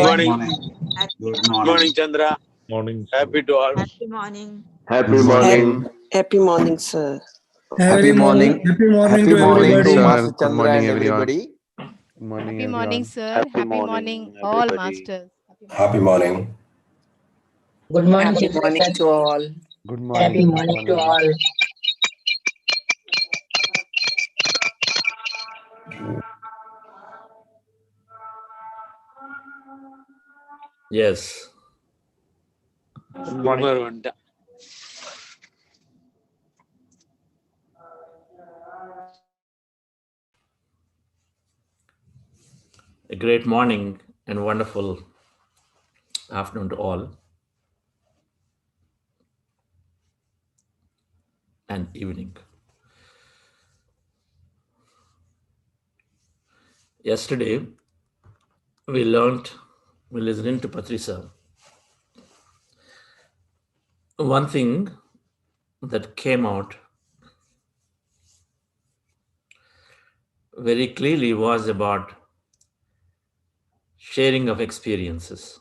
Morning. Morning. Happy Good morning. morning. Morning, Chandra. Morning, sir. Happy to all. Happy morning. Happy Good Hap- morning. morning. Happy morning, sir. Happy Happy morning. morning. Happy morning Happy to Good morning morning, to everybody. sir. Master Good Chandra morning, and everyone. everybody. Good morning, Happy morning, everyone. sir. Happy Happy morning, morning, all everybody. masters. Happy Happy morning. morning. Good morning, Happy morning children. to all. Good Happy morning. Good morning to morning. all. Yes. Good morning. A great morning and wonderful afternoon to all, and evening. Yesterday, we learned, we listened to Patrisa. One thing that came out very clearly was about sharing of experiences.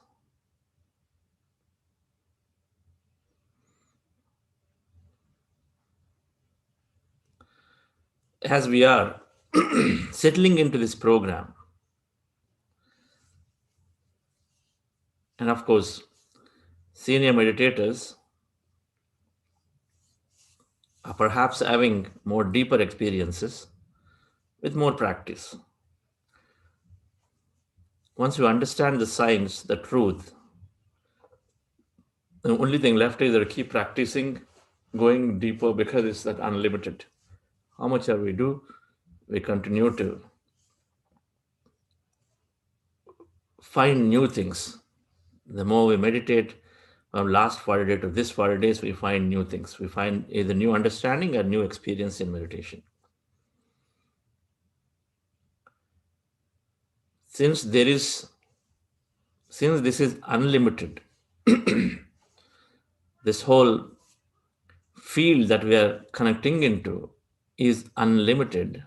As we are settling into this program, and of course, senior meditators are perhaps having more deeper experiences with more practice. Once you understand the science, the truth, the only thing left is to keep practicing, going deeper because it's that unlimited. How much ever we do, we continue to find new things. The more we meditate, from last 40 days to this 40 days, we find new things. We find either new understanding or new experience in meditation. Since this is unlimited, this whole field that we are connecting into is unlimited,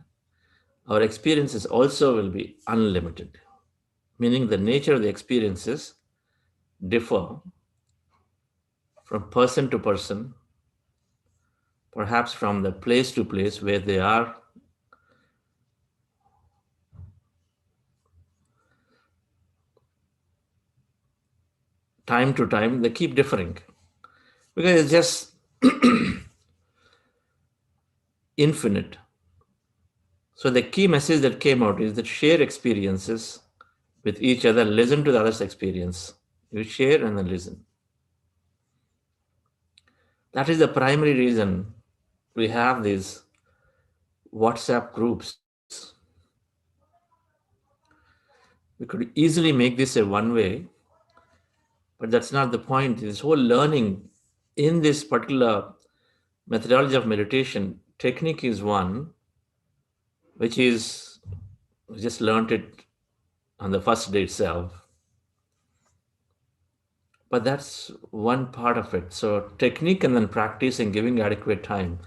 our experiences also will be unlimited, meaning the nature of the experiences differ from person to person, perhaps from the place to place where they are. Time to time, they keep differing because it's just infinite. So the key message that came out is that share experiences with each other, listen to the other's experience. You share and then listen. That is the primary reason we have these WhatsApp groups. We could easily make this a one way, but that's not the point. This whole learning in this particular methodology of meditation, technique is one, which is, we just learned it on the first day itself. But that's one part of it. So technique and then practice and giving adequate time.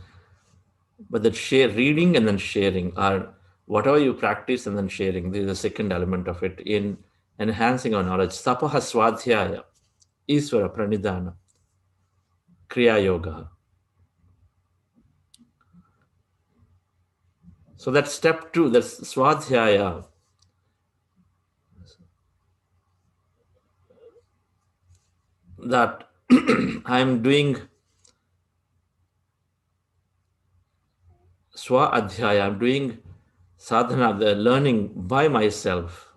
But that share reading and then sharing, or whatever you practice and then sharing, this is the second element of it in enhancing our knowledge. Sapaha swadhyaya, Iswara pranidhana, kriya yoga. So that's step two, that's swadhyaya. That I'm doing swa adhyaya, I'm doing sadhana, the learning by myself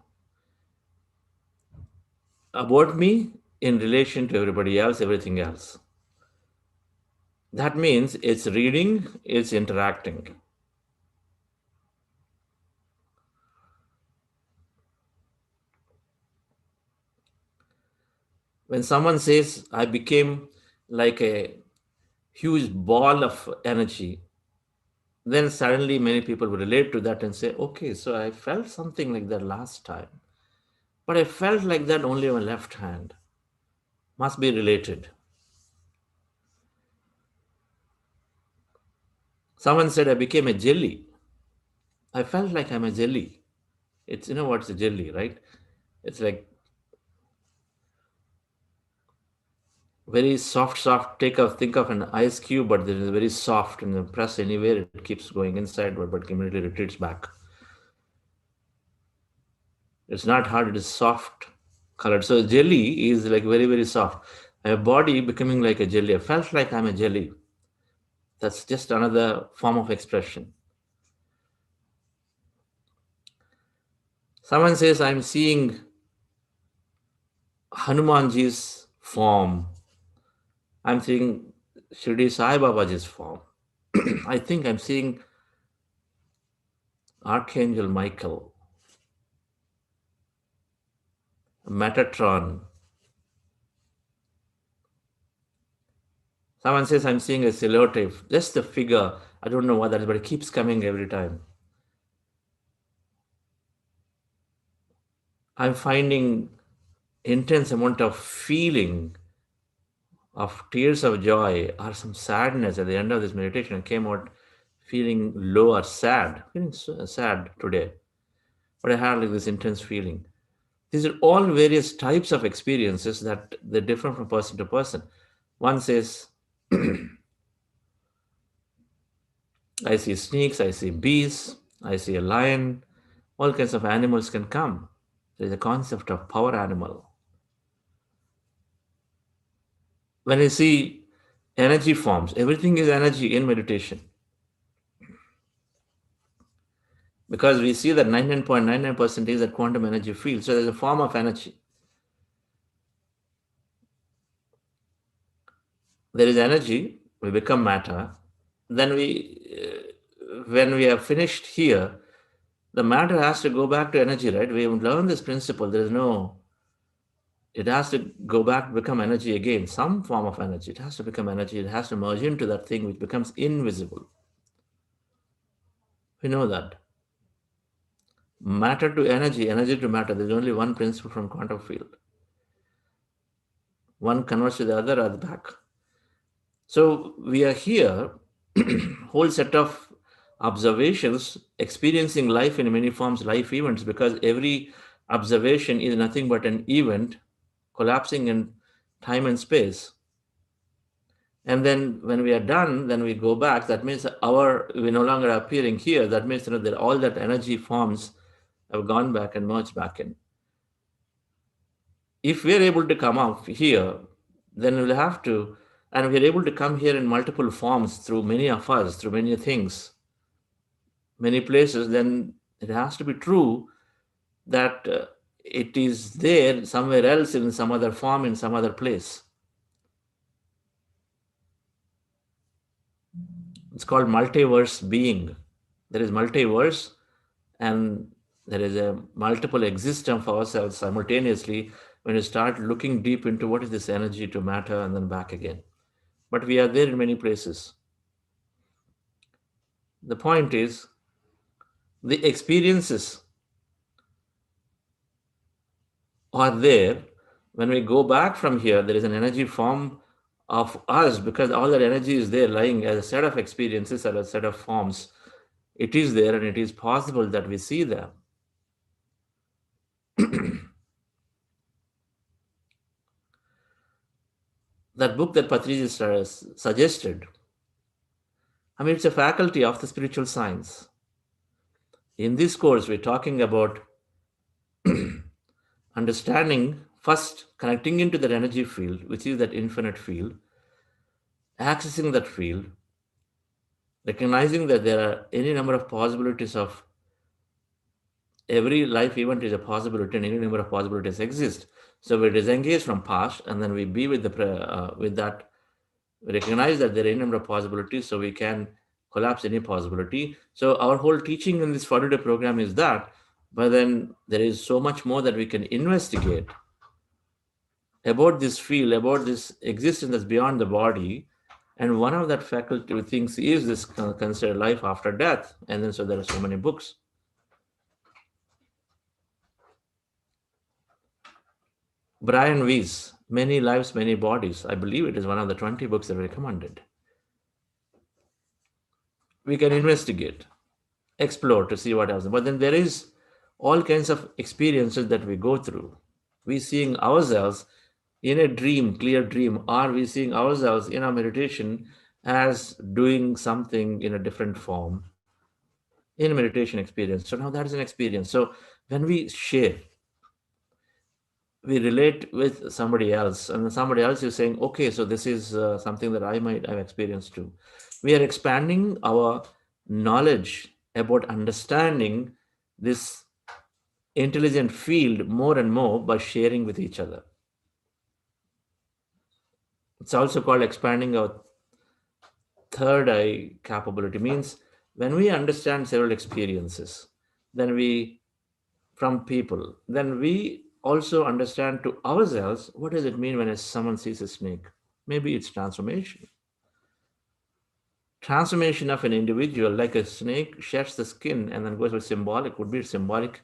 about me in relation to everybody else, everything else. That means it's reading, it's interacting. When someone says, I became like a huge ball of energy, then suddenly many people will relate to that and say, okay, so I felt something like that last time, but I felt like that only on my left hand. Must be related. Someone said, I became a jelly. I felt like I'm a jelly. It's, what's a jelly, right? It's like very soft, think of an ice cube, but it is very soft, and you press anywhere, it keeps going inside, but immediately retreats back. It's not hard, it is soft colored. So jelly is like very soft. A body becoming like a jelly. I felt like I'm a jelly. That's just another form of expression. Someone says, I'm seeing Hanumanji's form. I'm seeing Shirdi Sai Babaji's form. I think I'm seeing Archangel Michael, Metatron. Someone says, I'm seeing a silhouette, just a figure. I don't know what that is, but it keeps coming every time. I'm finding intense amount of feeling of tears of joy or some sadness at the end of this meditation. I came out feeling low or sad, feeling sad today. But I had like this intense feeling. These are all various types of experiences that they're different from person to person. One says, I see snakes, I see bees, I see a lion, all kinds of animals can come. There is a concept of power animal. When I see energy forms, everything is energy in meditation. Because we see that 99.99% is that quantum energy field. So there's a form of energy. There is energy, we become matter. Then when we are finished here, the matter has to go back to energy, right? We learn this principle. It has to go back, become energy again, some form of energy. It has to become energy. It has to merge into that thing which becomes invisible. We know that. Matter to energy, energy to matter. There's only one principle from quantum field. One converts to the other or the back. So we are here, whole set of observations, experiencing life in many forms, life events, because every observation is nothing but an event collapsing in time and space. And then when we are done, then we go back. That means we're no longer appearing here. That means that all that energy forms have gone back and merged back in. If we're able to come up here, then we'll have to, and we're able to come here in multiple forms through many of us, through many things, many places, then it has to be true that it is there somewhere else in some other form, in some other place. It's called multiverse being. There is multiverse, and there is a multiple existence for ourselves simultaneously when you start looking deep into what is this energy to matter and then back again. But we are there in many places. The point is, the experiences are there. When we go back from here, there is an energy form of us because all that energy is there lying as a set of experiences or a set of forms. It is there and it is possible that we see them. That book that Patrici suggested, I mean, it's a faculty of the spiritual science. In this course, we're talking about understanding, first connecting into that energy field, which is that infinite field, accessing that field, recognizing that there are any number of possibilities of every life event is a possibility and any number of possibilities exist. So we disengage from past and then we be with with that. We recognize that there are any number of possibilities, so we can collapse any possibility. So our whole teaching in this 40-day program is that, but then there is so much more that we can investigate about this field, about this existence that's beyond the body. And one of that faculty things is this considered life after death. And then so there are so many books. Brian Weiss, Many Lives, Many Bodies. I believe it is one of the 20 books that are recommended. We can investigate, explore to see what else. But then there is all kinds of experiences that we go through. We seeing ourselves in a dream, clear dream, are we seeing ourselves in our meditation as doing something in a different form in a meditation experience? So now that is an experience. So when we share, we relate with somebody else, and somebody else is saying, okay, so this is something that I might have experienced too. We are expanding our knowledge about understanding this intelligent field more and more by sharing with each other. It's also called expanding our third eye capability. Means when we understand several experiences, then we from people, then we also understand to ourselves what does it mean when someone sees a snake. Maybe it's transformation of an individual, like a snake sheds the skin and then goes with symbolic, would be a symbolic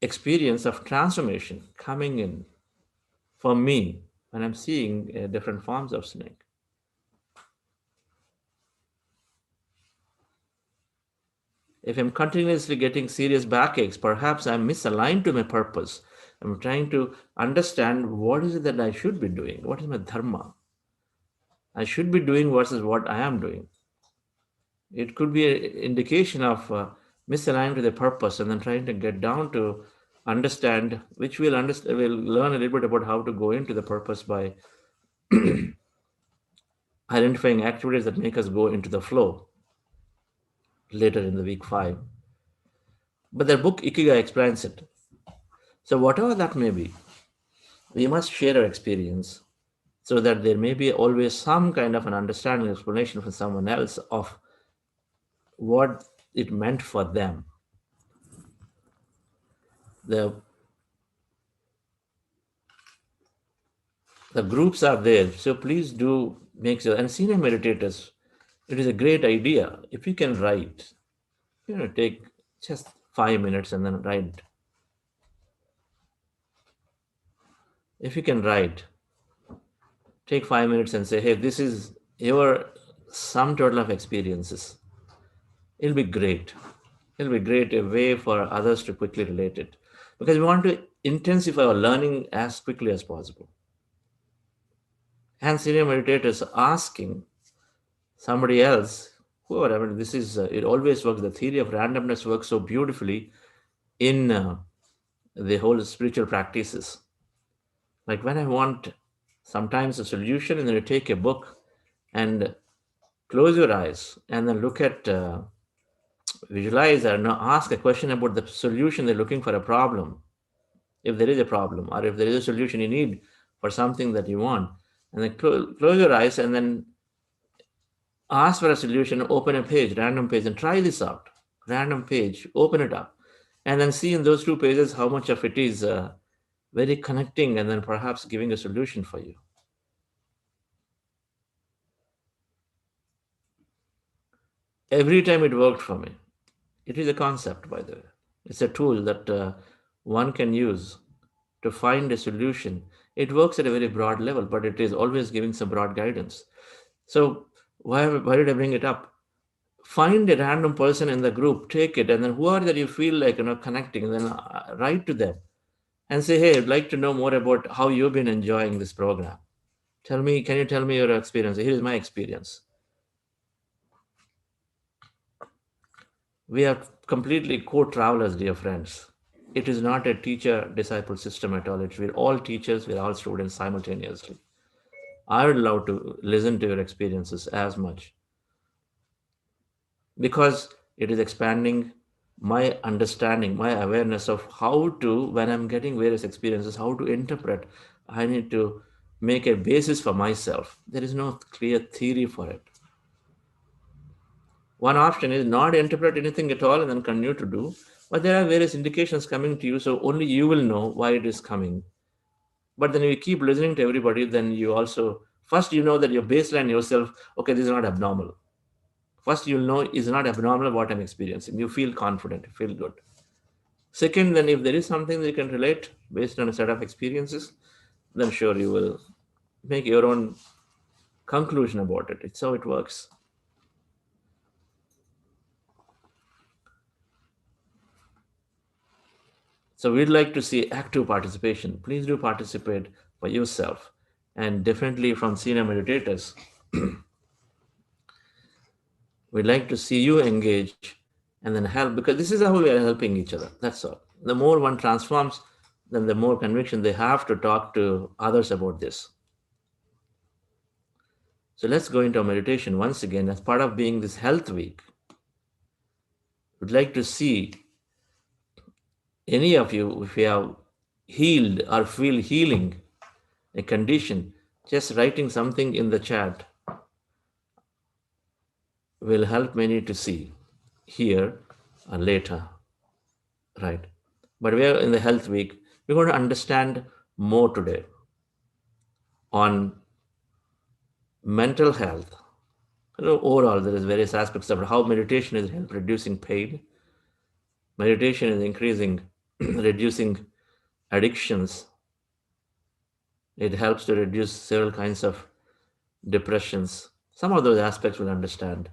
experience of transformation coming in for me when I'm seeing different forms of snake. If I'm continuously getting serious backaches, perhaps I'm misaligned to my purpose. I'm trying to understand what is it that I should be doing, what is my dharma I should be doing versus what I am doing. It could be an indication of misaligned with the purpose, and then trying to get down to understand, which we'll understand. We'll learn a little bit about how to go into the purpose by identifying activities that make us go into the flow later in the week 5. But the book Ikigai explains it. So whatever that may be, we must share our experience so that there may be always some kind of an understanding explanation from someone else of what it meant for them. The the groups are there, so please do make sure. And senior meditators, it is a great idea if you can write, take just 5 minutes and then write. If you can write, take 5 minutes and say, hey, this is your sum total of experiences. It'll be great. It'll be great, a way for others to quickly relate it, because we want to intensify our learning as quickly as possible. And senior meditators asking somebody else, whoever, I mean, this is, it always works. The theory of randomness works so beautifully in the whole spiritual practices. Like when I want sometimes a solution, and then you take a book and close your eyes and then look at, visualize or now ask a question about the solution they're looking for a problem. If there is a problem, or if there is a solution you need for something that you want, and then close your eyes and then ask for a solution, open a page, random page, and try this out. Random page, open it up, and then see in those 2 pages how much of it is very connecting, and then perhaps giving a solution for you. Every time it worked for me. It is a concept, by the way. It's a tool that one can use to find a solution. It works at a very broad level, but it is always giving some broad guidance. So why did I bring it up? Find a random person in the group, take it, and then who are that you feel like connecting, and then write to them and say, hey, I'd like to know more about how you've been enjoying this program. Can you tell me your experience? Here is my experience. We are completely co-travelers, dear friends. It is not a teacher-disciple system at all. We're all teachers, we're all students simultaneously. I would love to listen to your experiences as much, because it is expanding my understanding, my awareness of how to, when I'm getting various experiences, how to interpret. I need to make a basis for myself. There is no clear theory for it. One option is not interpret anything at all and then continue to do, but there are various indications coming to you, so only you will know why it is coming. But then you keep listening to everybody, then you also, first you know that your baseline yourself, okay, this is not abnormal. First, you'll know it's not abnormal what I'm experiencing. You feel confident, you feel good. Second, then if there is something that you can relate based on a set of experiences, then sure you will make your own conclusion about it. It's how it works. So we'd like to see active participation. Please do participate. for yourself. And differently from senior meditators, we'd like to see you engage and then help, because this is how we are helping each other. That's all. The more one transforms, then the more conviction they have to talk to others about this. So let's go into our meditation once again. As part of being this health week, we'd like to see any of you, if you have healed or feel healing a condition, just writing something in the chat will help many to see here or later, right? But we are in the health week. We're going to understand more today on mental health. Overall, there is various aspects of how meditation is help reducing pain. Meditation is increasing, reducing addictions. It helps to reduce several kinds of depressions. Some of those aspects we'll understand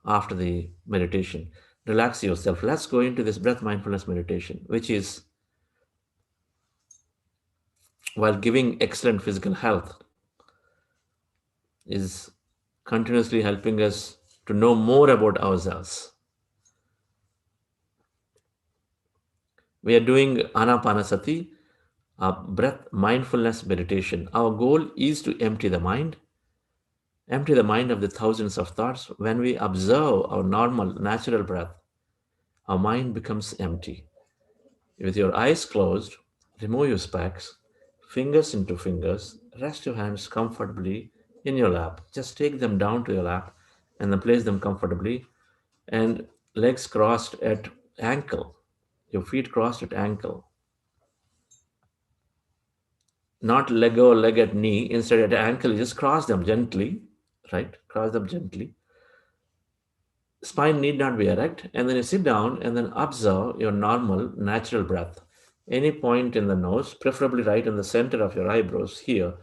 after the meditation. Relax yourself. Let's go into this breath mindfulness meditation, which is, while giving excellent physical health, is continuously helping us to know more about ourselves. We are doing Anapanasati, a breath mindfulness meditation. Our goal is to empty the mind of the thousands of thoughts. When we observe our normal, natural breath, our mind becomes empty. With your eyes closed, remove your specs, fingers into fingers, rest your hands comfortably in your lap. Just take them down to your lap and then place them comfortably, and legs crossed at ankle, your feet crossed at ankle. Not leg or leg at knee, instead at ankle, you just cross them gently, right? Cross them gently. Spine need not be erect, and then you sit down and then observe your normal, natural breath. Any point in the nose, preferably right in the center of your eyebrows here,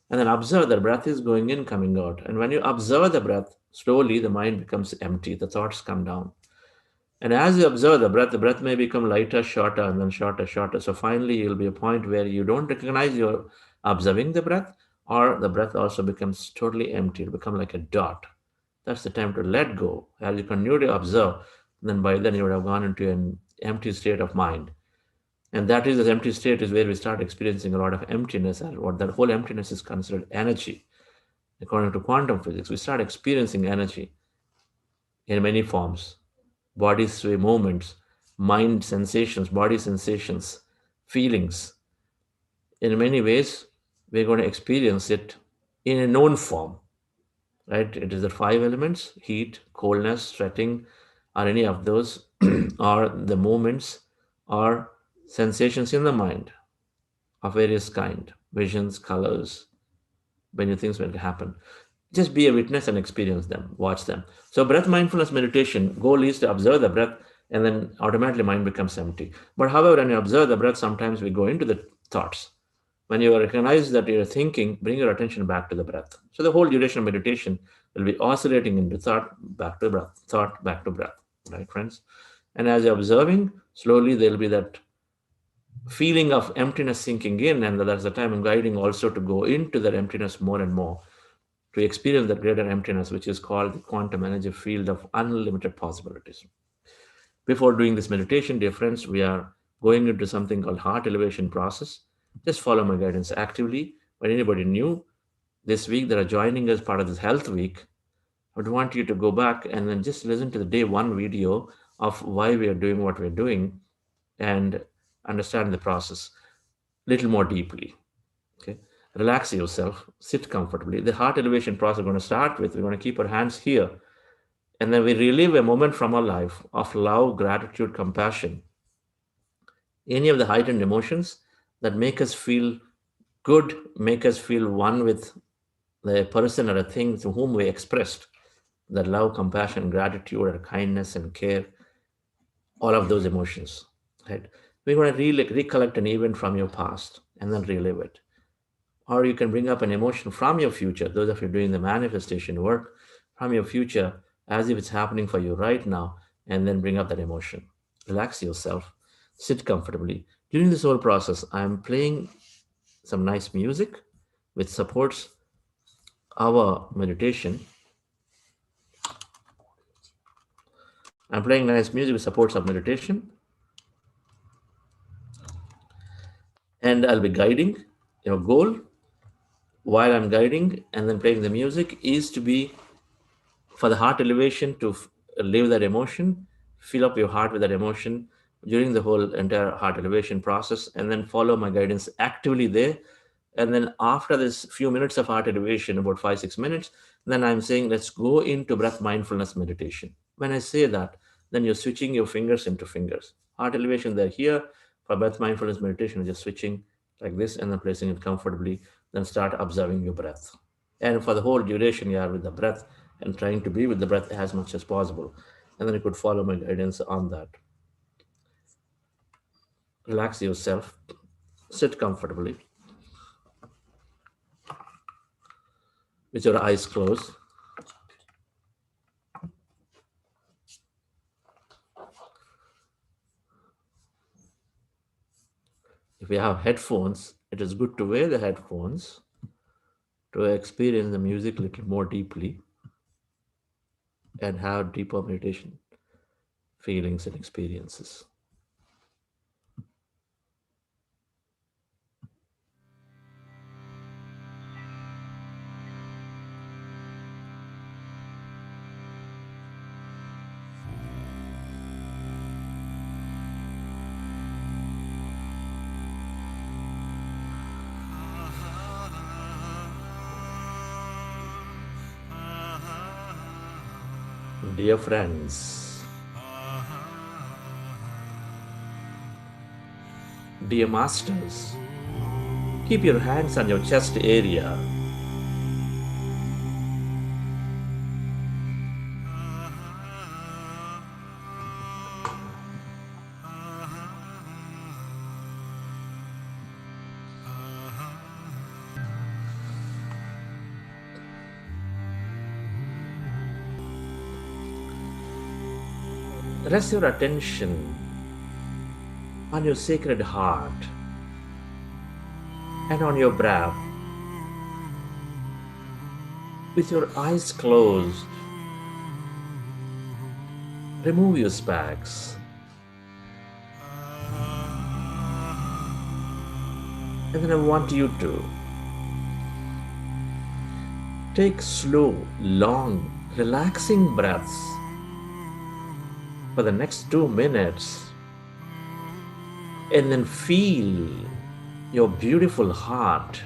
and then observe the breath is going in, coming out. And when you observe the breath, slowly the mind becomes empty, the thoughts come down. And as you observe the breath may become lighter, shorter, and then shorter, shorter. So finally, you'll be a point where you don't recognize you're observing the breath, or the breath also becomes totally empty. It'll become like a dot. That's the time to let go. As you continue to observe, then by then you would have gone into an empty state of mind. And that is, this empty state is where we start experiencing a lot of emptiness, and what that whole emptiness is considered energy. According to quantum physics, we start experiencing energy in many forms. Body sway movements, mind sensations, body sensations, feelings. In many ways, we're going to experience it in a known form, right? It is the five elements: heat, coldness, sweating, or any of those, or the movements or sensations in the mind of various kind, visions, colors, many things will happen. Just be a witness and experience them, watch them. So breath mindfulness meditation goal is to observe the breath, and then automatically mind becomes empty. But however, when you observe the breath, sometimes we go into the thoughts. When you recognize that you're thinking, bring your attention back to the breath. So the whole duration of meditation will be oscillating into thought, back to breath, thought, back to breath, right, friends? And as you're observing, slowly there'll be that feeling of emptiness sinking in, and that's the time I'm guiding also to go into that emptiness more and more, to experience that greater emptiness, which is called the quantum energy field of unlimited possibilities. Before doing this meditation, dear friends, we are going into something called heart elevation process. Just follow my guidance actively. But anybody new this week that are joining us part of this health week, I would want you to go back and then just listen to the day one video of why we are doing what we're doing, and understand the process a little more deeply. Okay, relax yourself, sit comfortably. The heart elevation process we're going to start with, we're going to keep our hands here, and then we relive a moment from our life of love, gratitude, compassion, any of the heightened emotions that make us feel good, make us feel one with the person or a thing to whom we expressed that love, compassion, gratitude, or kindness and care, all of those emotions, right? We're going to recollect an event from your past and then relive it. Or you can bring up an emotion from your future, those of you doing the manifestation work, from your future as if it's happening for you right now, and then bring up that emotion. Relax yourself, sit comfortably. During this whole process, I'm playing some nice music which supports our meditation. I'm playing nice music which supports our meditation, and I'll be guiding. Your goal while I'm guiding and then playing the music is to be for the heart elevation, to live that emotion, fill up your heart with that emotion during the whole entire heart elevation process, and then follow my guidance actively there. And then after this few minutes of heart elevation, about 5 6 minutes, then I'm saying let's go into breath mindfulness meditation. When I say that, then you're switching your fingers into fingers. Heart elevation, they're here. For breath mindfulness meditation, you're just switching like this and then placing it comfortably. Then start observing your breath. And for the whole duration, you are with the breath and trying to be with the breath as much as possible. And then you could follow my guidance on that. Relax yourself, sit comfortably with your eyes closed. If you have headphones, it is good to wear the headphones to experience the music a little more deeply and have deeper meditation feelings and experiences. Dear friends, dear masters, keep your hands on your chest area. Rest your attention on your sacred heart and on your breath. With your eyes closed, remove your specs. And then I want you to take slow, long, relaxing breaths for the next 2 minutes. And then feel your beautiful heart.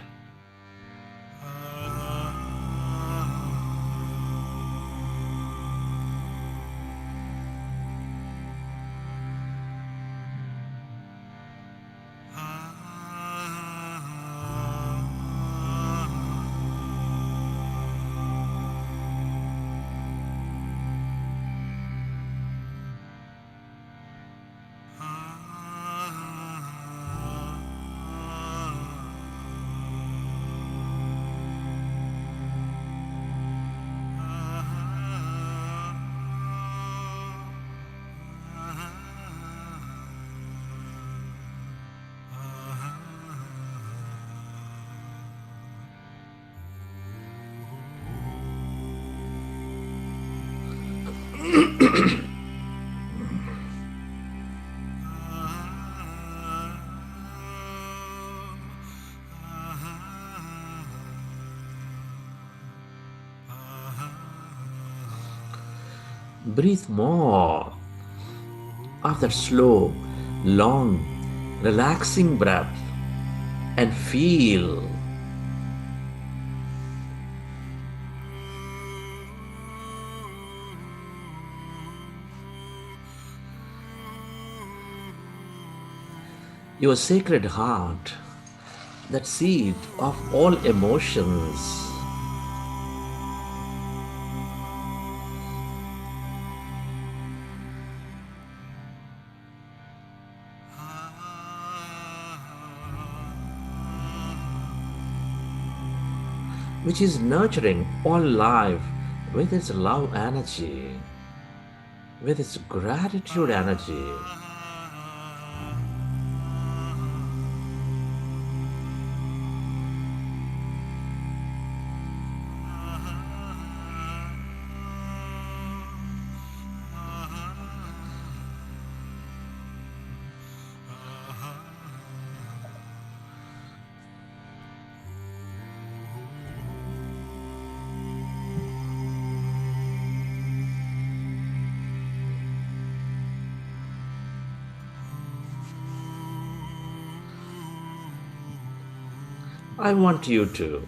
Breathe more of that slow, long, relaxing breath and feel your sacred heart, that seat of all emotions. Which is nurturing all life with its love energy, with its gratitude energy. I want you to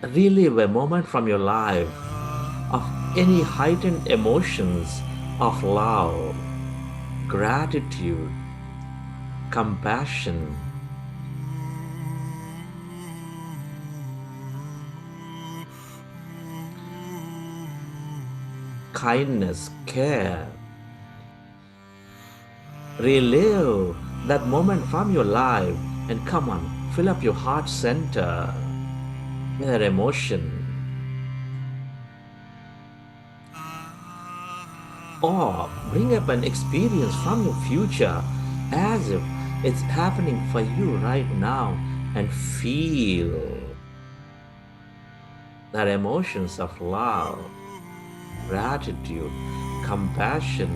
relive a moment from your life of any heightened emotions of love, gratitude, compassion, kindness, care. Relive that moment from your life and come on, fill up your heart center with that emotion. Or bring up an experience from your future as if it's happening for you right now and feel that emotions of love, gratitude, compassion,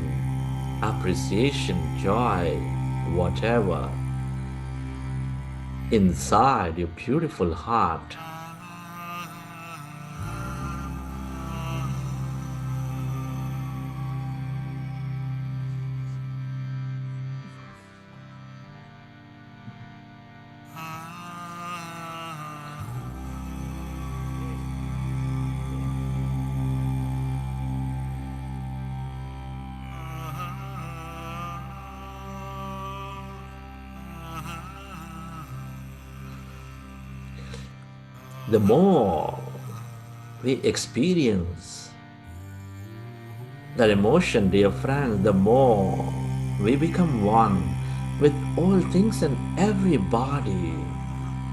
appreciation, joy, whatever, inside your beautiful heart. The more we experience that emotion, dear friends, the more we become one with all things and everybody.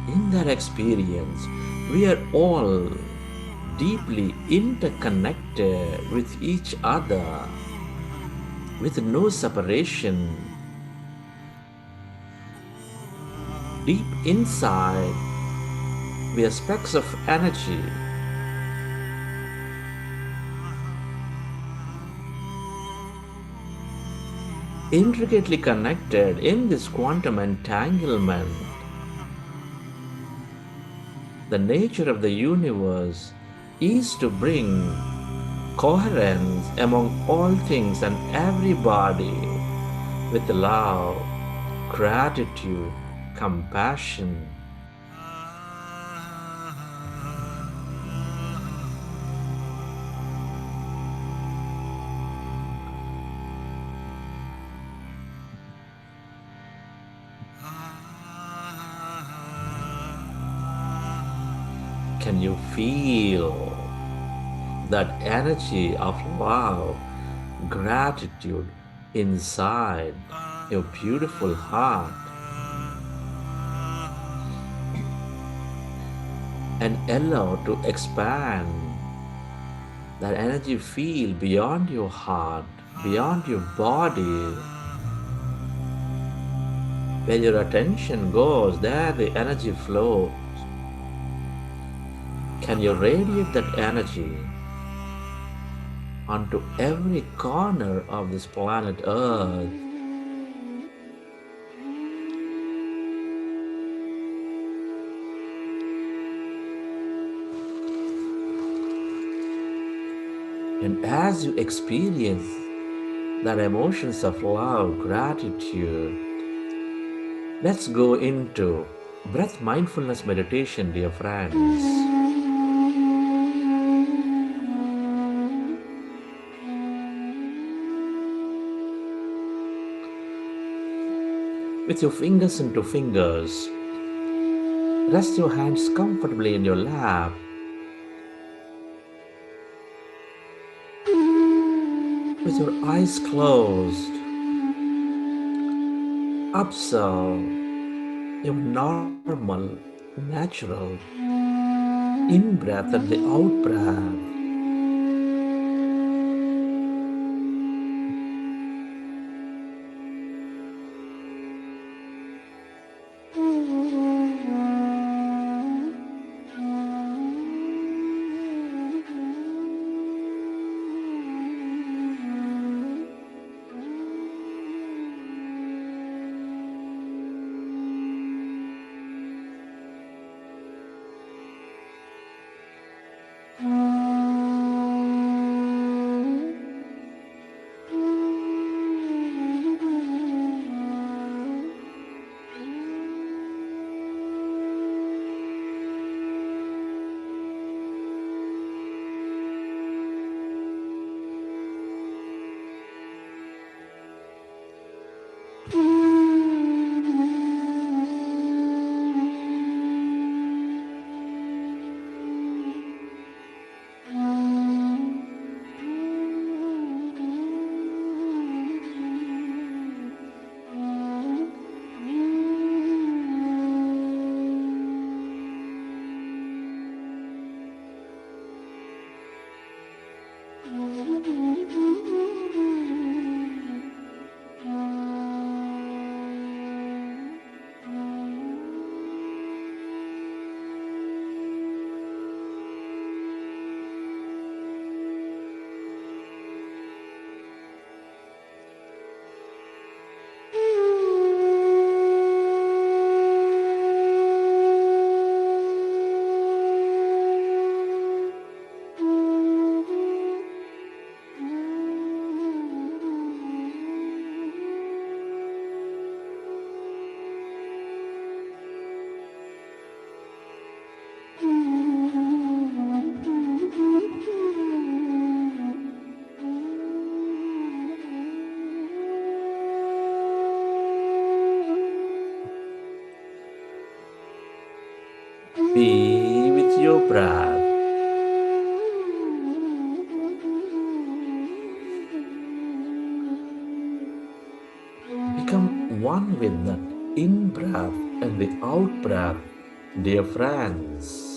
In that experience, we are all deeply interconnected with each other, with no separation. Deep inside, we are specks of energy, intricately connected in this quantum entanglement. The nature of the universe is to bring coherence among all things and everybody with love, gratitude, compassion. Can you feel that energy of love, gratitude inside your beautiful heart? And allow to expand that energy feel beyond your heart, beyond your body. Where your attention goes, there the energy flows. Can you radiate that energy onto every corner of this planet Earth? And as you experience that emotions of love, gratitude, let's go into breath mindfulness meditation, dear friends. With your fingers into fingers, rest your hands comfortably in your lap. With your eyes closed, observe your normal, natural in breath and the out breath. Be with your breath. Become one with that in breath and the out breath, dear friends.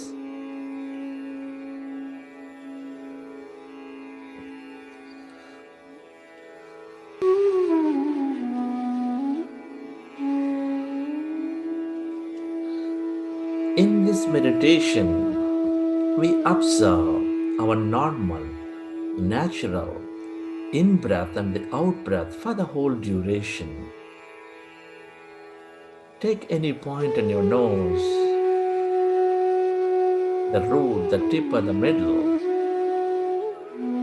In this meditation, we observe our normal, natural in breath and the out breath for the whole duration. Take any point in your nose, the root, the tip, or the middle,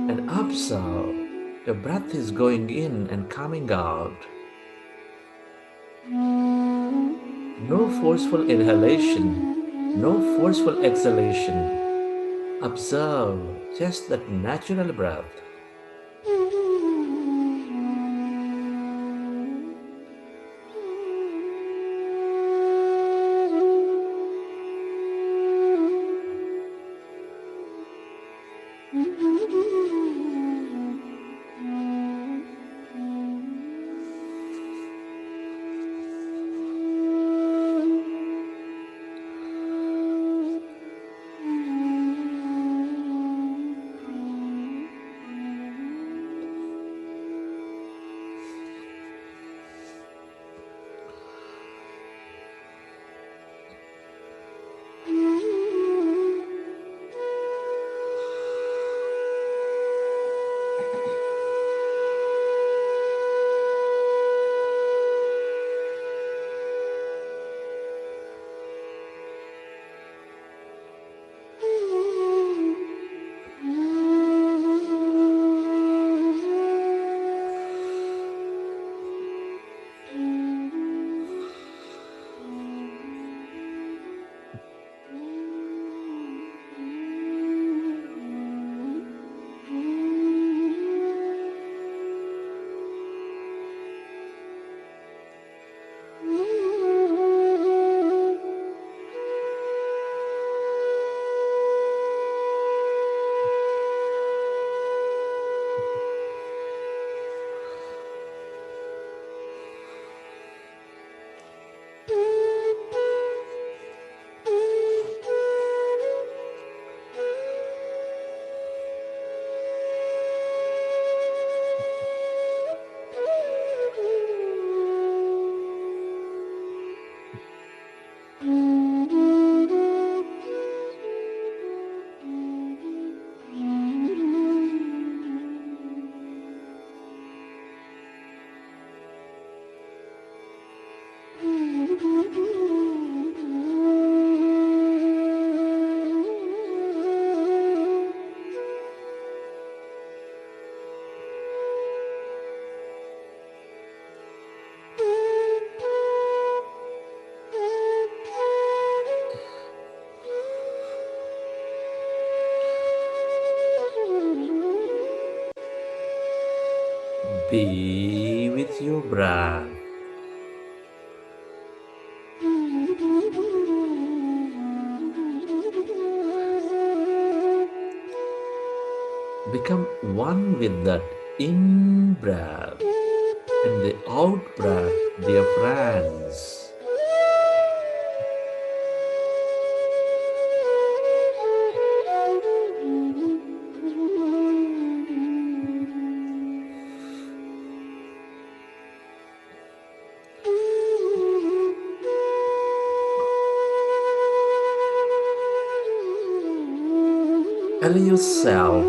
and observe your breath is going in and coming out. No forceful inhalation, no forceful exhalation. Observe just that natural breath. Be with your breath. Become one with that in breath and the out breath, dear friends. Allow yourself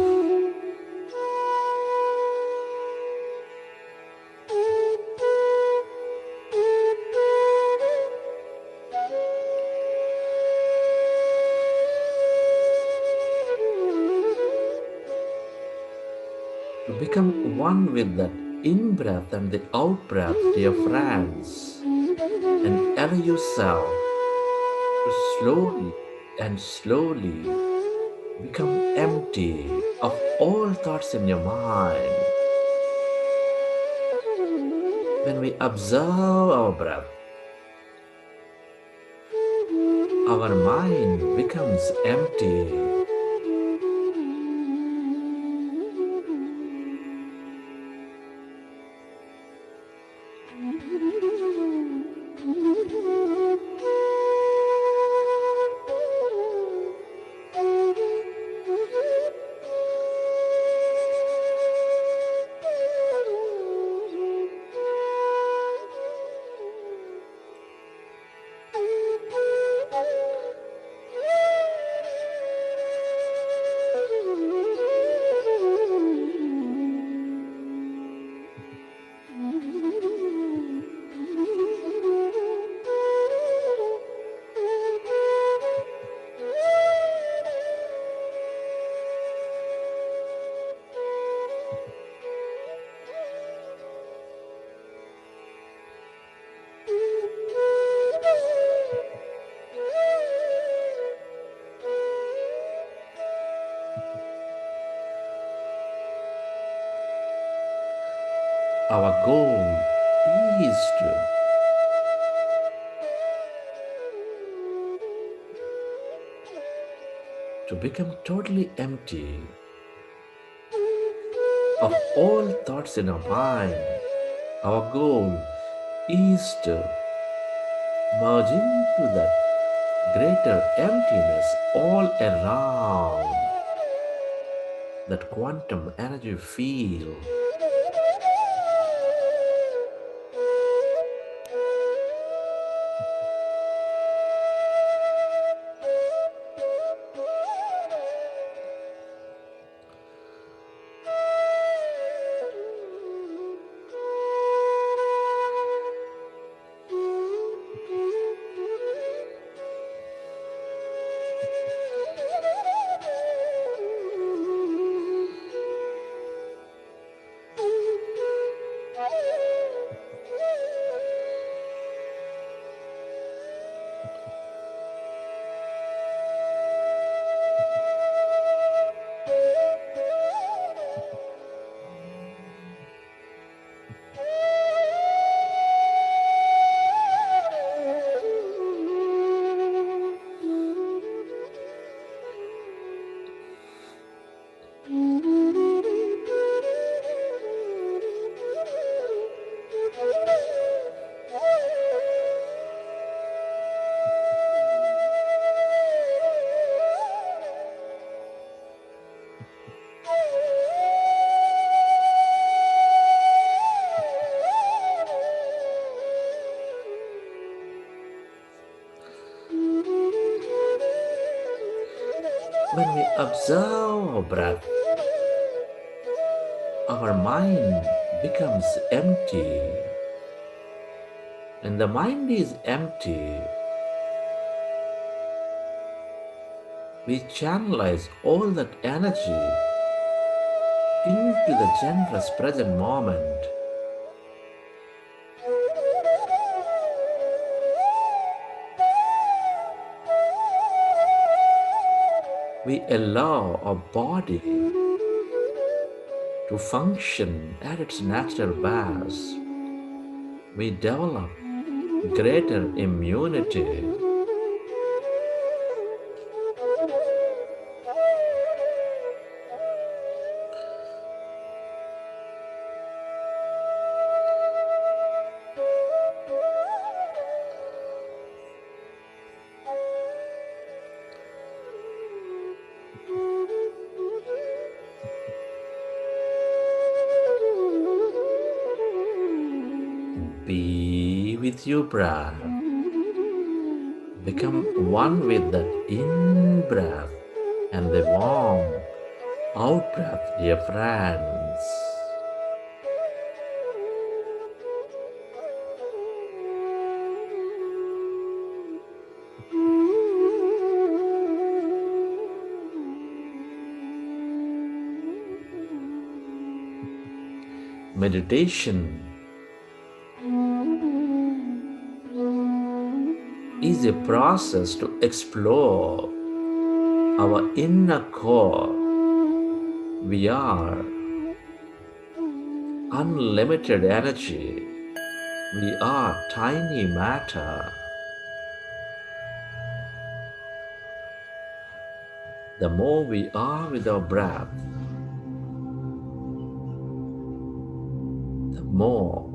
to become one with that in breath and the out breath, dear friends, and allow yourself to slowly become empty of all thoughts in your mind. When we observe our breath our mind becomes empty. Our goal is to become totally empty of all thoughts in our mind. Our goal is to merge into that greater emptiness all around, that quantum energy field. When we observe our breath, our mind becomes empty. When the mind is empty, we channelize all that energy into the generous present moment. We allow our body to function at its natural best. We develop greater immunity. Be with your breath. Become one with that in-breath and the warm out-breath, dear friends. Meditation is a process to explore our inner core. We are unlimited energy. We are tiny matter. The more we are with our breath, the more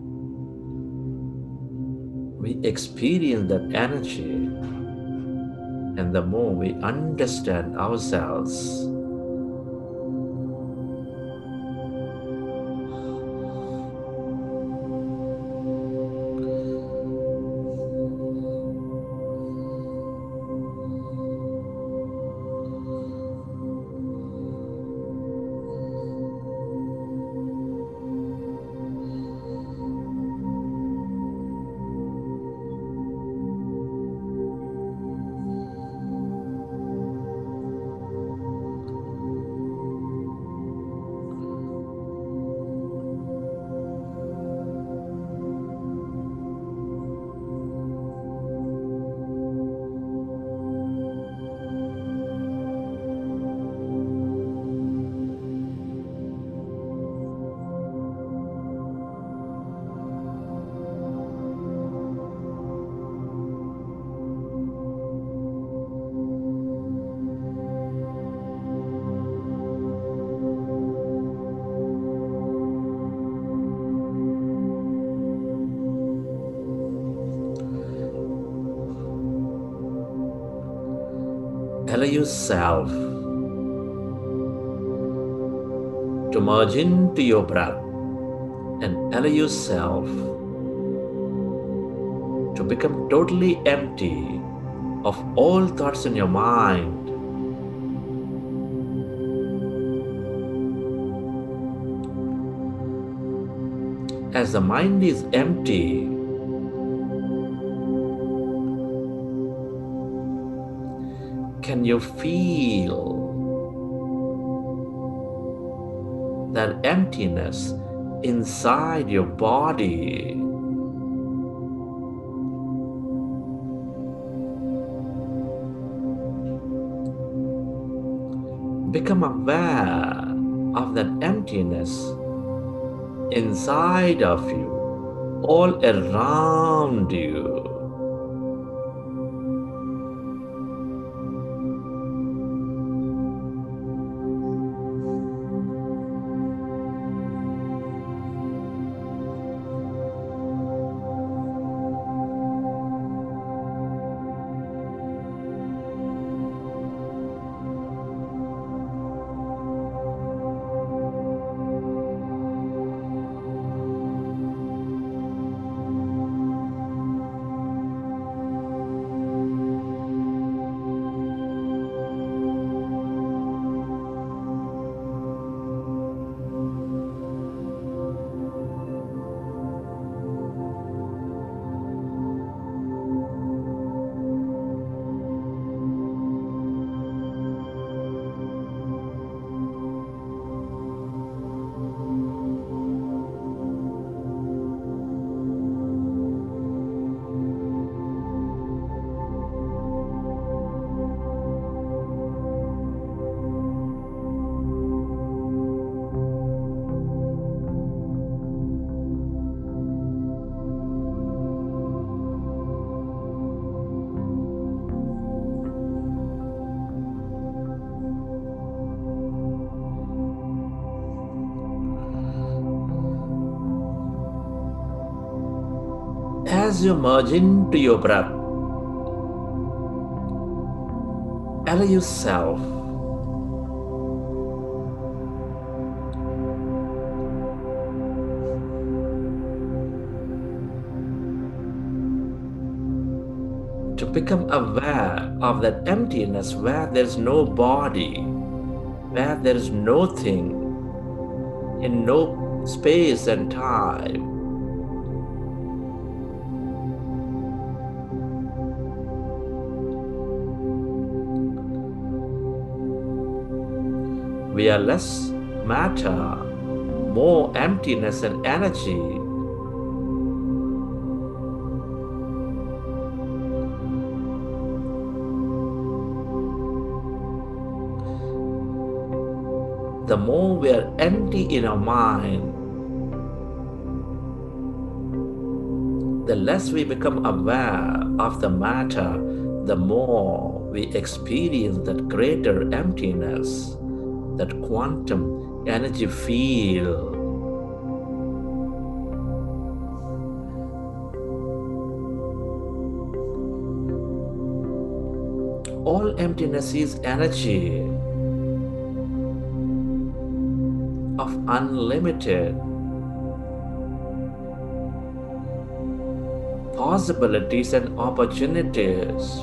we experience that energy, and the more we understand ourselves. Allow yourself to merge into your breath and allow yourself to become totally empty of all thoughts in your mind. As the mind is empty, can you feel that emptiness inside your body? Become aware of that emptiness inside of you, all around you. As you merge into your breath, allow yourself to become aware of that emptiness where there's no body, where there's nothing, in no space and time. We are less matter, more emptiness and energy. The more we are empty in our mind, the less we become aware of the matter, the more we experience that greater emptiness, that quantum energy field. All emptiness is energy of unlimited possibilities and opportunities.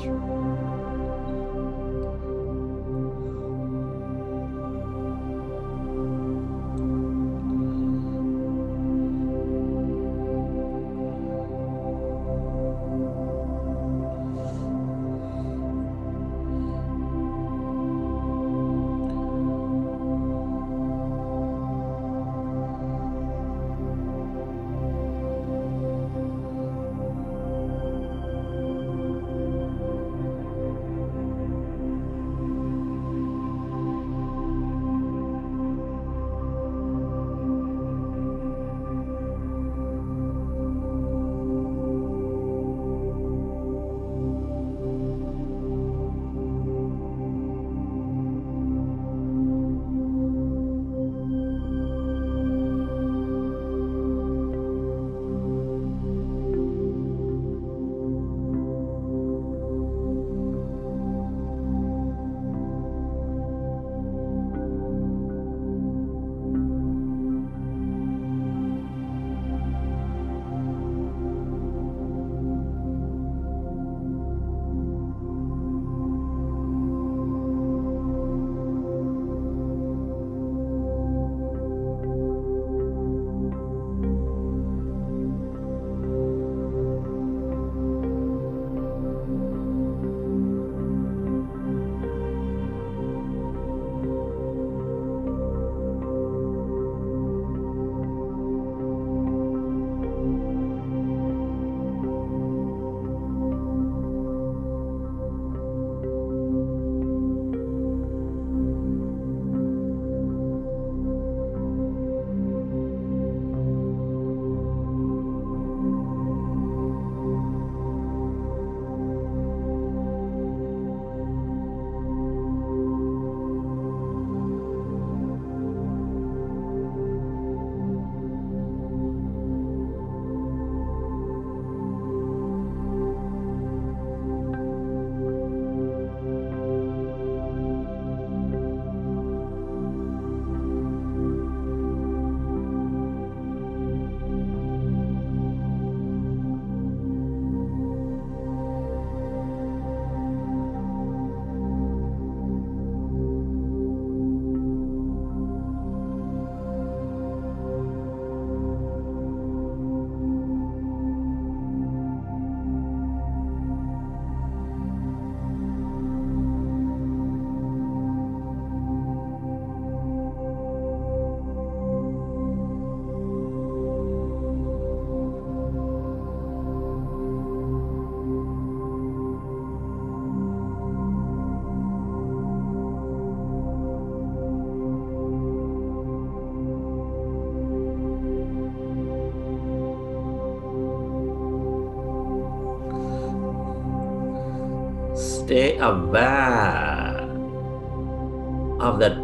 Stay aware of that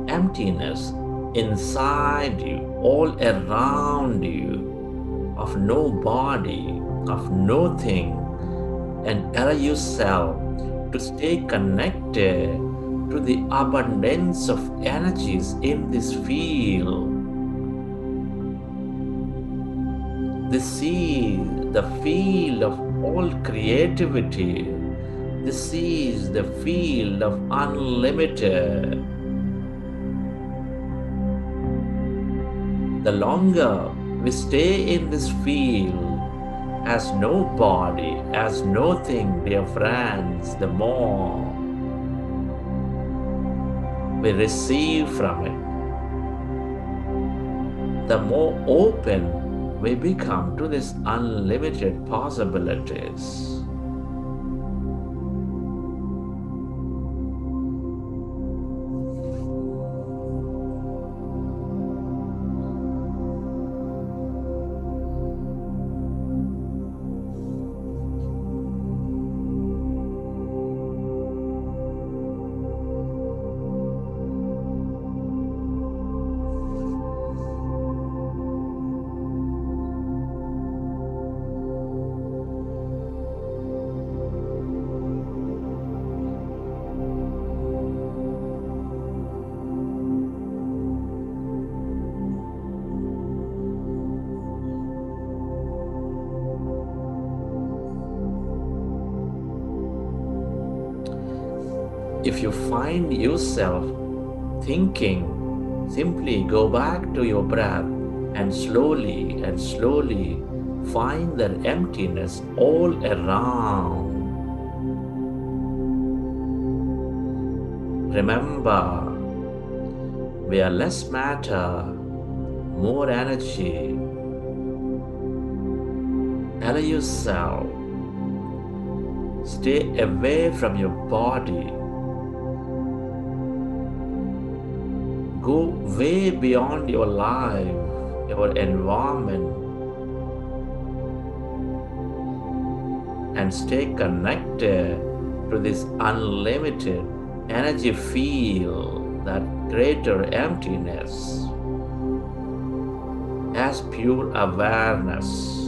emptiness inside you, all around you, of no body, of nothing, and allow yourself to stay connected to the abundance of energies in this field. This is the field of all creativity. This is the field of unlimited. The longer we stay in this field as no body, as nothing, dear friends, the more we receive from it, the more open we become to these unlimited possibilities. If you find yourself thinking, simply go back to your breath and slowly find that emptiness all around. Remember, we are less matter, more energy. Allow yourself, stay away from your body. Go way beyond your life, your environment, and stay connected to this unlimited energy field, that greater emptiness, as pure awareness.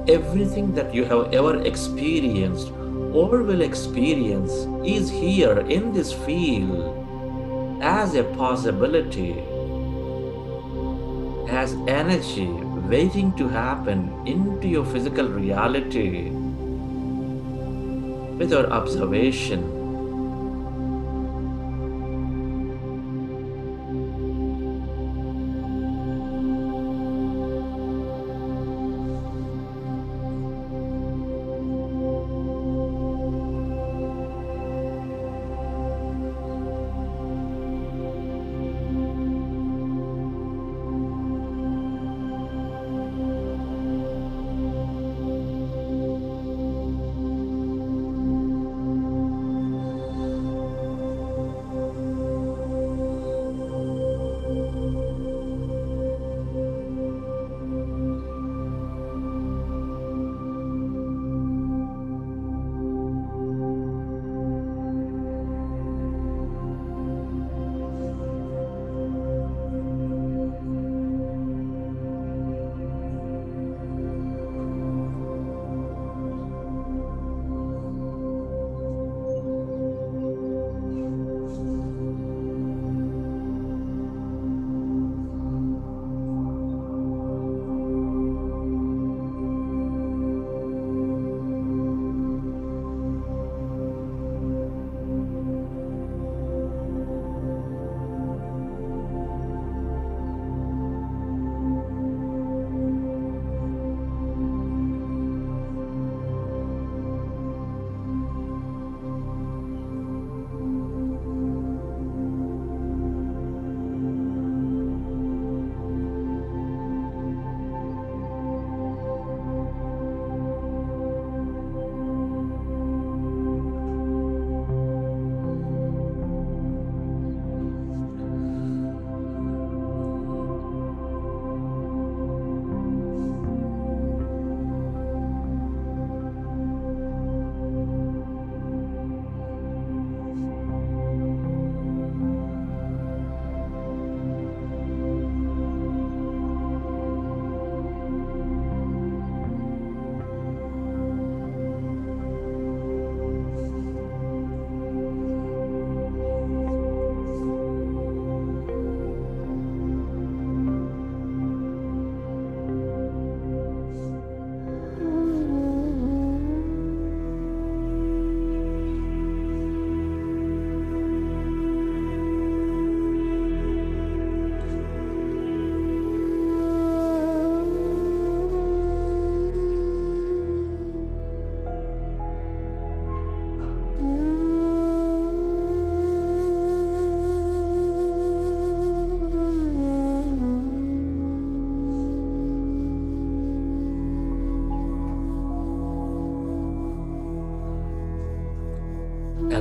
Everything that you have ever experienced or will experience is here in this field as a possibility, as energy waiting to happen into your physical reality with your observation.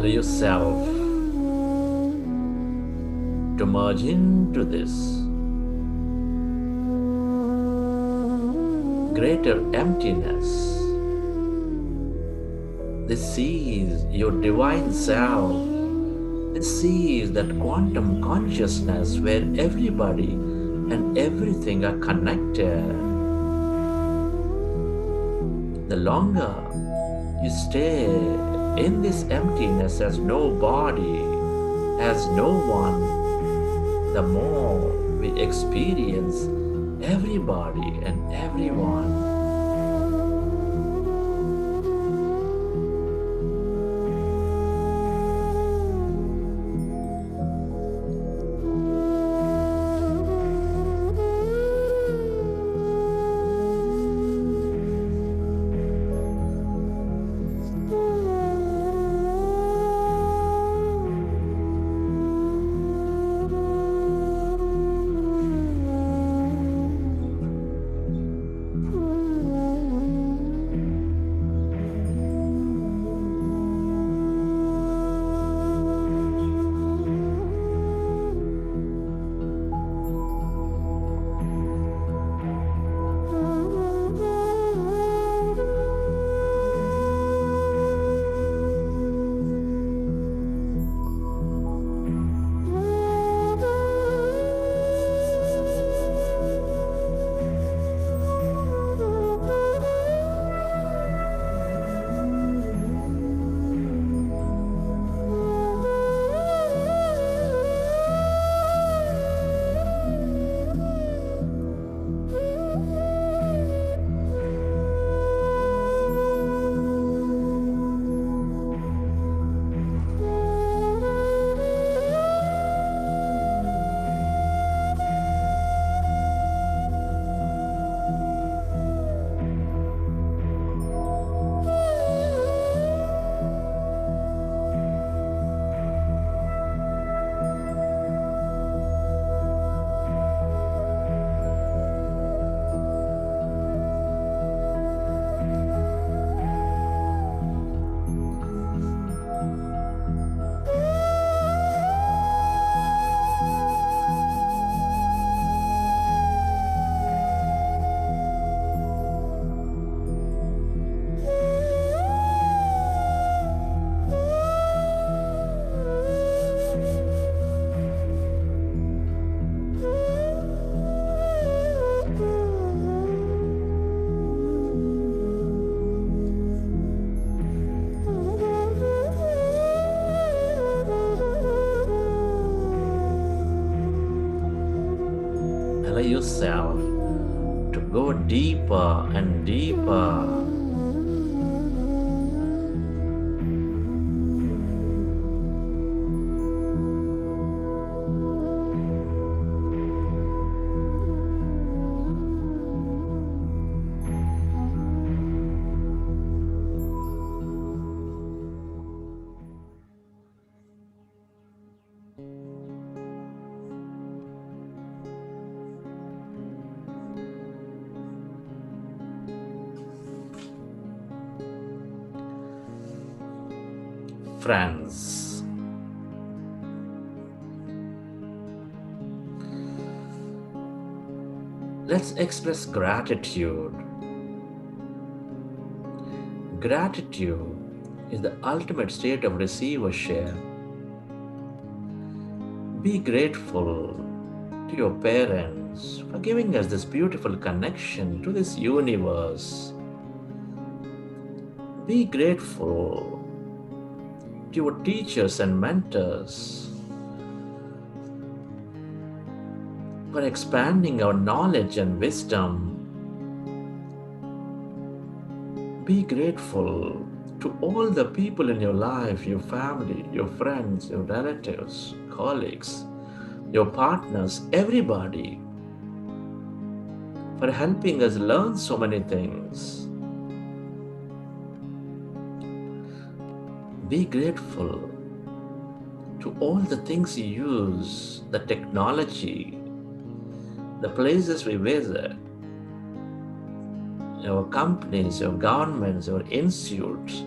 Allow yourself to merge into this greater emptiness. This is your divine self. This is that quantum consciousness where everybody and everything are connected. The longer you stay in this emptiness as no body, as no one, the more we experience everybody and everyone. Allow yourself to go deeper and deeper. Friends, let's express gratitude. Gratitude is the ultimate state of receivership. Be grateful to your parents for giving us this beautiful connection to this universe. Be grateful to your teachers and mentors for expanding our knowledge and wisdom. Be grateful to all the people in your life, your family, your friends, your relatives, colleagues, your partners, everybody, for helping us learn so many things. Be grateful to all the things you use, the technology, the places we visit, your companies, your governments, your institutes,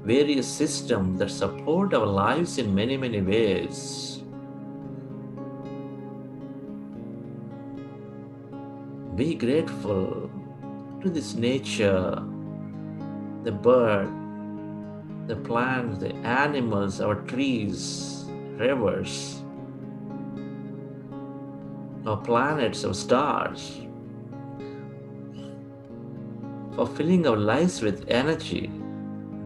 various systems that support our lives in many, many ways. Be grateful to this nature, the bird, the plants, the animals, our trees, rivers, our planets, our stars, for filling our lives with energy,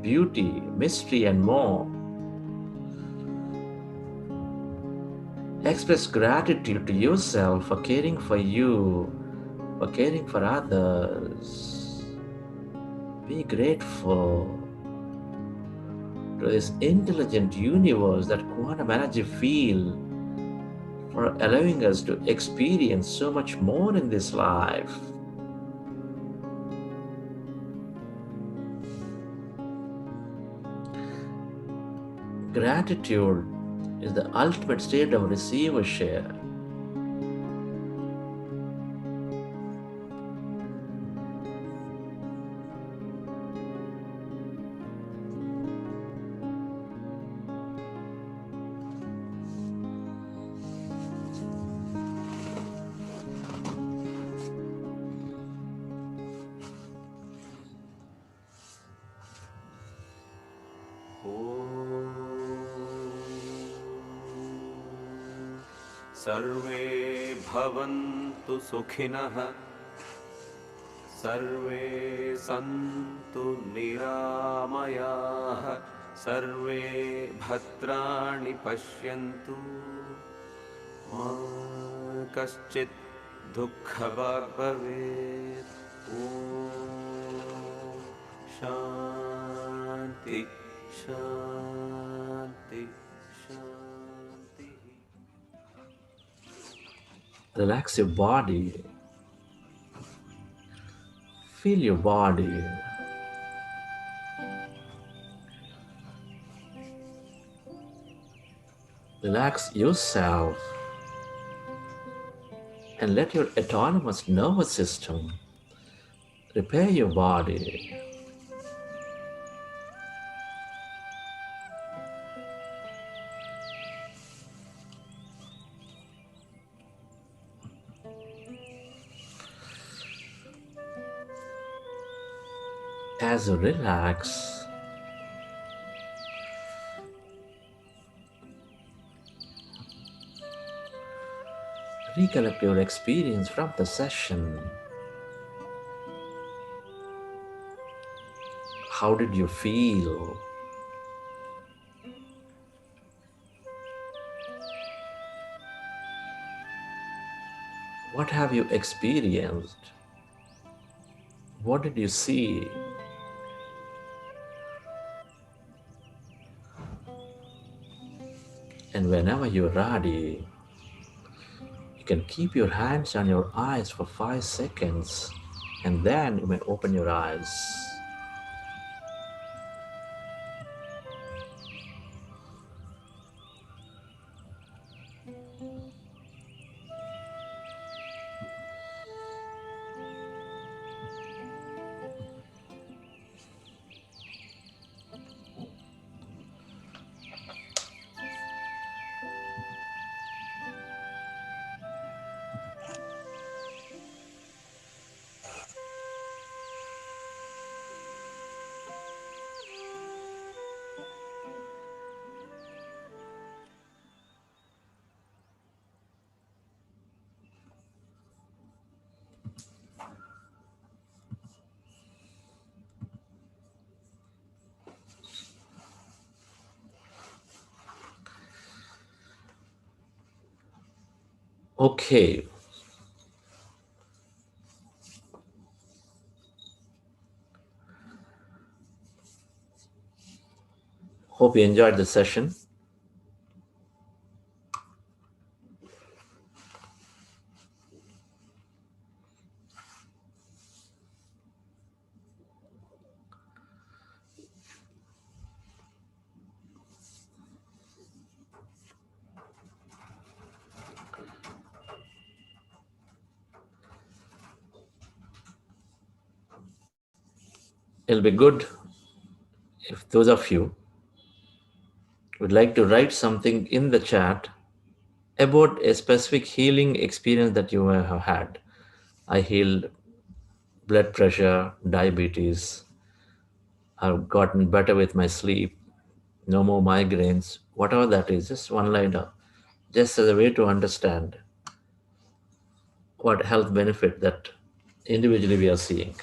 beauty, mystery, and more. Express gratitude to yourself for caring for you, for caring for others. Be grateful to this intelligent universe, that quantum energy field, for allowing us to experience so much more in this life. Gratitude is the ultimate state of receivership. सर्वे भवन्तु सुखिनः, सर्वे सन्तु निरामयाः, सर्वे भद्राणि पश्यन्तु, मा कश्चित् दुःखभाग् भवेत्। ॐ शान्ति शान्ति शान्ति। Relax your body. Feel your body. Relax yourself and let your autonomous nervous system repair your body. As you relax, recollect your experience from the session. How did you feel? What have you experienced? What did you see? And whenever you're ready, you can keep your hands on your eyes for 5 seconds, and then you may open your eyes. Okay. Hope you enjoyed the session. It'll be good if those of you would like to write something in the chat about a specific healing experience that you have had. I healed blood pressure, diabetes, I've gotten better with my sleep, no more migraines, whatever that is, just one liner, just as a way to understand what health benefit that individually we are seeing.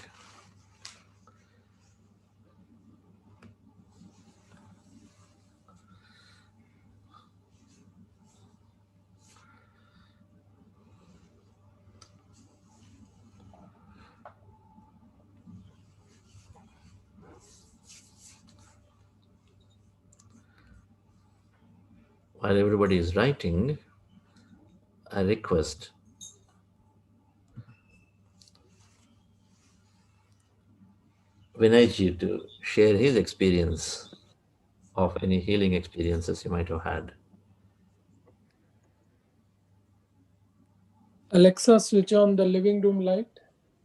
While everybody is writing, I request Vinayji to share his experience of any healing experiences you might have had. Alexa, switch on the living room light.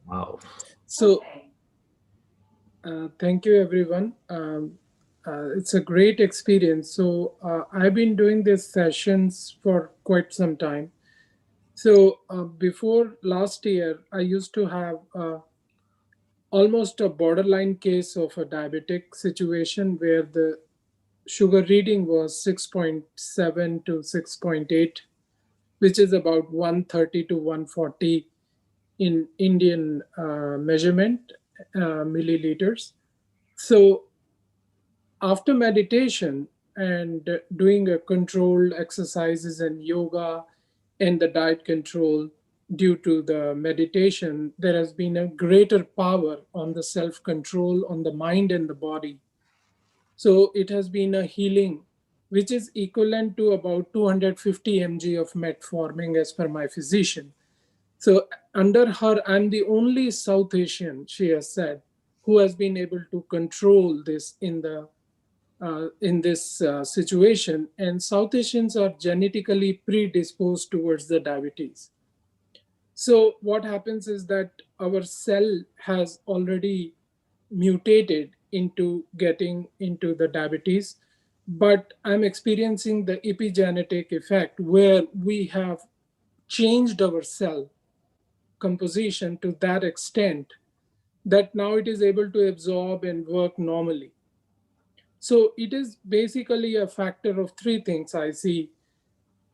Wow. So, thank you, everyone. It's a great experience. So, I've been doing these sessions for quite some time. So, before last year, I used to have almost a borderline case of a diabetic situation where the sugar reading was 6.7 to 6.8, which is about 130 to 140 in Indian measurement, milliliters. So after meditation and doing a controlled exercises and yoga and the diet control, due to the meditation, there has been a greater power on the self control on the mind and the body. So it has been a healing which is equivalent to about 250 mg of metformin as per my physician. So under her, I'm the only South Asian, she has said, who has been able to control this in this situation. And South Asians are genetically predisposed towards the diabetes. So what happens is that our cell has already mutated into getting into the diabetes, but I'm experiencing the epigenetic effect where we have changed our cell composition to that extent that now it is able to absorb and work normally. So it is basically a factor of three things I see: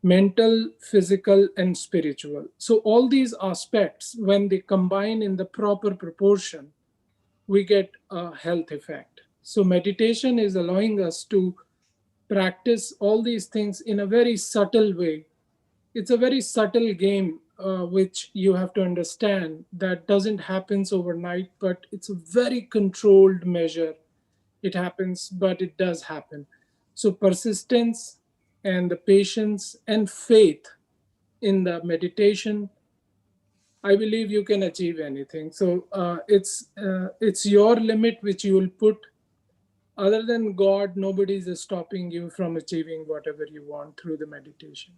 mental, physical, and spiritual. So all these aspects, when they combine in the proper proportion, we get a health effect. So meditation is allowing us to practice all these things in a very subtle way. It's a very subtle game, which you have to understand that doesn't happen overnight, but it's a very controlled measure. It happens, but it does happen. So persistence and the patience and faith in the meditation, I believe you can achieve anything. So it's your limit which you will put. Other than God, nobody is stopping you from achieving whatever you want through the meditation.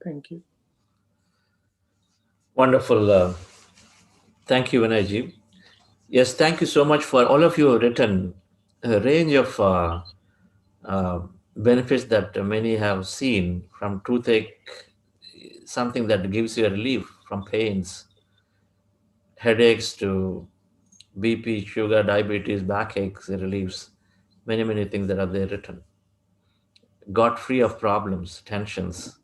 Thank you. Wonderful. Thank you, Vinayji. Yes, thank you so much for all of you who have written a range of uh, benefits that many have seen, from toothache, something that gives you a relief from pains, headaches to BP, sugar, diabetes, backaches, it relieves many, many things that are there written. Got free of problems, tensions.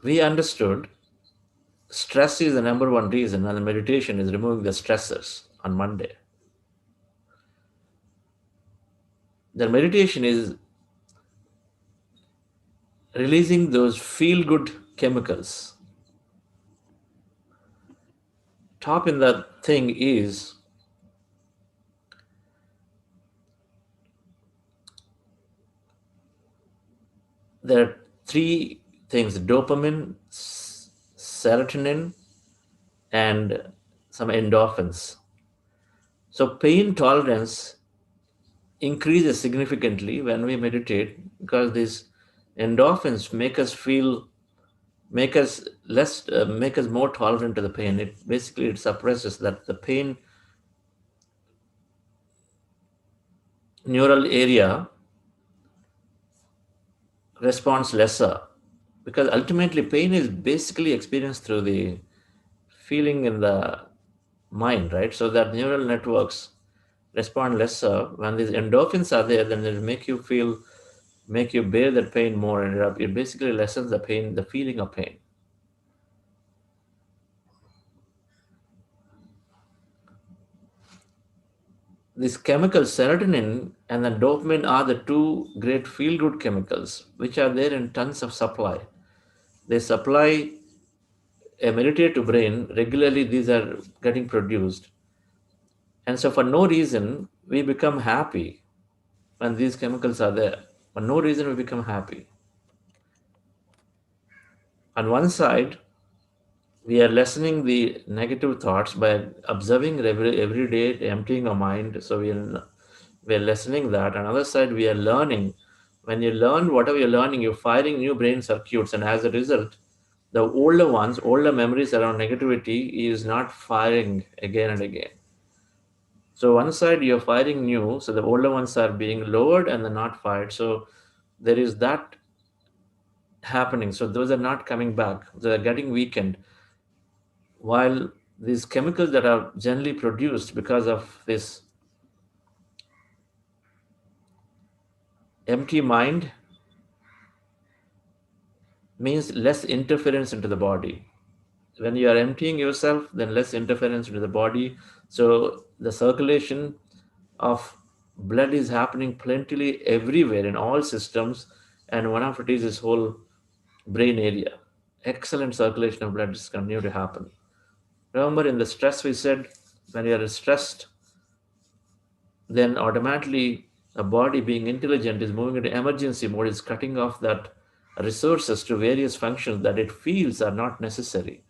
We understood stress is the number one reason, and meditation is removing the stressors on Monday. The meditation is releasing those feel good chemicals. Top in that thing is there are three things: dopamine, serotonin, and some endorphins. So, pain tolerance increases significantly when we meditate because these endorphins make us feel make us make us more tolerant to the pain. It suppresses that the pain neural area responds lesser, because ultimately pain is basically experienced through the feeling in the mind, right? So that neural networks respond lesser when these endorphins are there. Then they'll make you bear that pain more, and it basically lessens the pain, the feeling of pain. These chemicals, serotonin and the dopamine, are the two great feel-good chemicals, which are there in tons of supply. They supply a meditative brain regularly. These are getting produced, and so for no reason we become happy when these chemicals are there. For no reason we become happy. On one side, we are lessening the negative thoughts by observing every day, emptying our mind. So we are lessening that. On the other side, we are learning. When you learn whatever you're learning, you're firing new brain circuits, and as a result, the older memories around negativity is not firing again and again. So one side you're firing new, so the older ones are being lowered and they're not fired. So there is that happening. So those are not coming back. They're getting weakened. While these chemicals that are generally produced because of this empty mind means less interference into the body. When you are emptying yourself, then less interference into the body. So the circulation of blood is happening plentifully everywhere in all systems, and one of it is this whole brain area. Excellent circulation of blood is continue to happen. Remember, in the stress we said, when you are stressed, then automatically a body being intelligent is moving into emergency mode, is cutting off that resources to various functions that it feels are not necessary.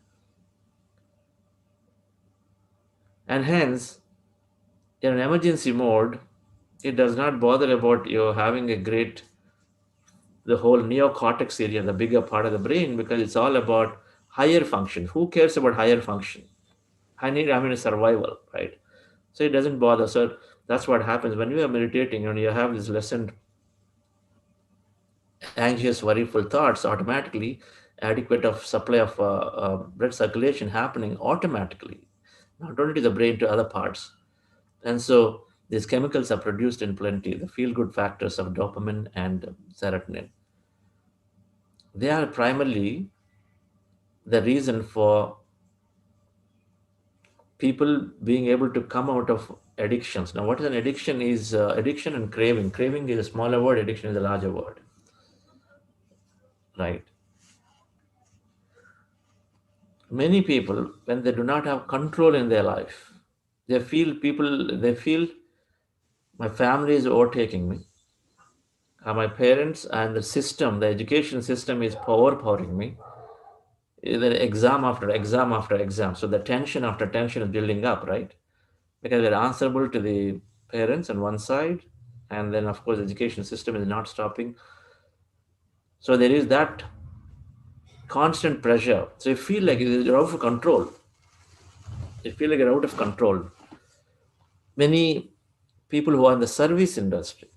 And hence, in an emergency mode, it does not bother about you having a great, the whole neocortex area, the bigger part of the brain, because it's all about higher function. Who cares about higher function? I mean, survival, right? So it doesn't bother. So that's what happens when you are meditating and you have this lessened anxious, worryful thoughts. Automatically, adequate of supply of blood circulation happening automatically, not only to the brain, to other parts. And so these chemicals are produced in plenty, the feel good factors of dopamine and serotonin. They are primarily the reason for people being able to come out of addictions. Now, what is an addiction? Is addiction and craving. Craving is a smaller word, addiction is a larger word, right? Many people, when they do not have control in their life, they feel my family is overtaking me, my parents and the system, the education system is overpowering me. Then exam after exam after exam. So the tension after tension is building up, right? Because they're answerable to the parents on one side, and then of course education system is not stopping. So there is that constant pressure. So you feel like you're out of control. You feel like you're out of control. Many people who are in the service industry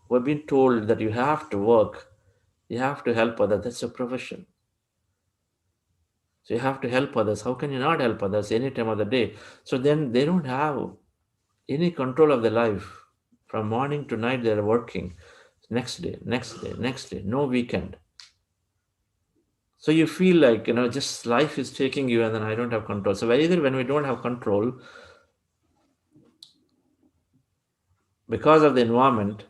who have been told that you have to work, you have to help others. That's your profession. So you have to help others. How can you not help others any time of the day? So then they don't have any control of their life. From morning to night, they're working. Next day, next day, next day, no weekend. So you feel like, just life is taking you and then I don't have control. So either when we don't have control because of the environment,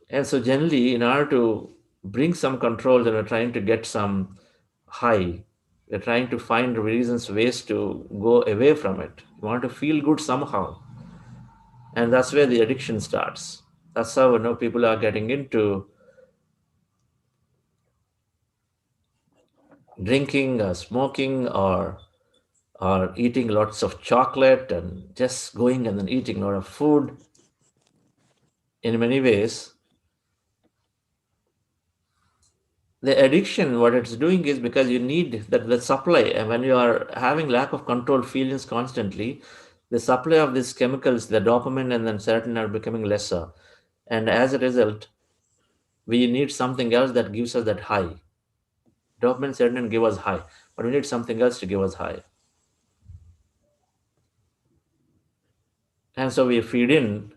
and so generally, in order to bring some controls and we're trying to get some high, we're trying to find reasons, ways to go away from it. You want to feel good somehow. And that's where the addiction starts. That's how people are getting into drinking or smoking, or eating lots of chocolate and just going and then eating a lot of food. In many ways, The addiction, what it's doing is because you need the supply, and when you are having lack of control feelings constantly, the supply of these chemicals, the dopamine and then serotonin, are becoming lesser, and as a result, we need something else that gives us that high. Dopamine, serotonin give us high, but we need something else to give us high, and so we feed in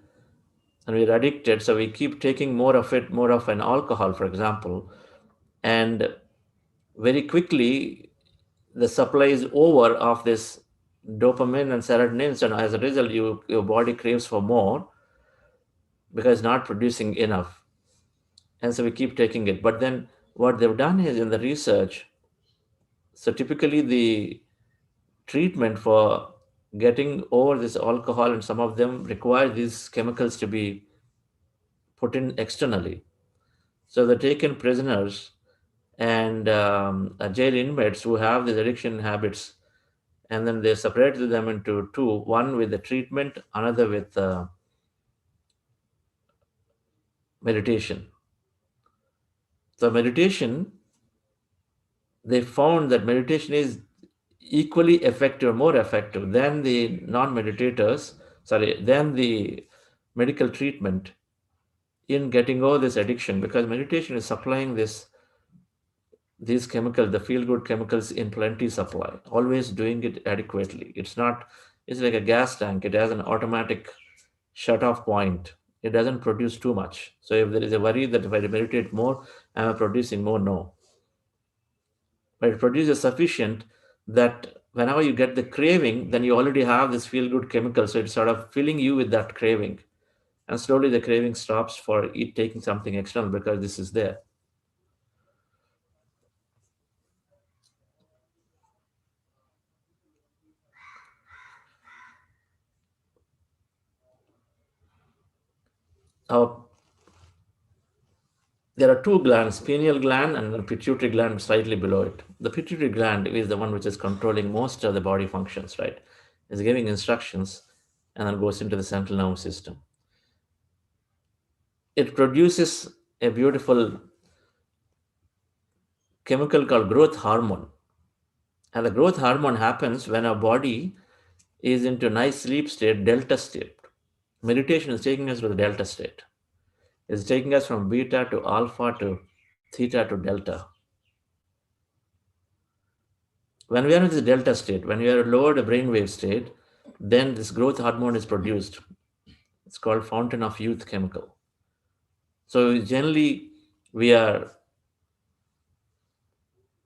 and we're addicted. So we keep taking more of it, more of an alcohol, for example, and very quickly the supply is over of this dopamine and serotonin, and as a result your body craves for more because it's not producing enough, and so we keep taking it. But then what they've done is in the research, so typically the treatment for getting over this alcohol, and some of them require these chemicals to be put in externally. So they're taken prisoners and jail inmates who have these addiction habits, and then they separated them into two, one with the treatment, another with meditation. So meditation, they found that meditation is equally effective, more effective than the non-meditators, sorry, than the medical treatment in getting over this addiction, because meditation is supplying these chemicals, the feel good chemicals, in plenty supply, always doing it adequately. It's not, it's like a gas tank, it has an automatic shut off point. It doesn't produce too much. So if there is a worry that if I meditate more, am I producing more? No. But it produces sufficient that whenever you get the craving, then you already have this feel good chemical. So it's sort of filling you with that craving. And slowly the craving stops for it taking something external because this is there. Our There are two glands, pineal gland and the pituitary gland slightly below it. The pituitary gland is the one which is controlling most of the body functions, right? It's giving instructions and then goes into the central nervous system. It produces a beautiful chemical called growth hormone. And the growth hormone happens when our body is into nice sleep state, delta state. Meditation is taking us to the delta state. It's taking us from beta to alpha to theta to delta. When we are in this delta state, when we are lowered brainwave state, then this growth hormone is produced. It's called fountain of youth chemical. So generally, we are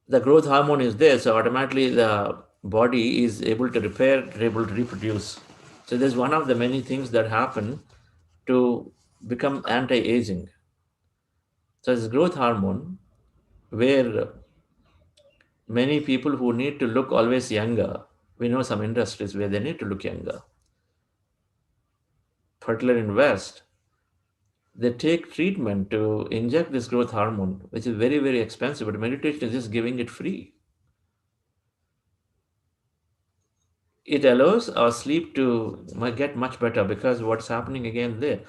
the growth hormone is there, so automatically the body is able to repair, able to reproduce. So there's one of the many things that happen to become anti-aging. So this growth hormone, where many people who need to look always younger, we know some industries where they need to look younger, particularly in West, they take treatment to inject this growth hormone, which is very, very expensive, but meditation is just giving it free. It allows our sleep to get much better because what's happening again there,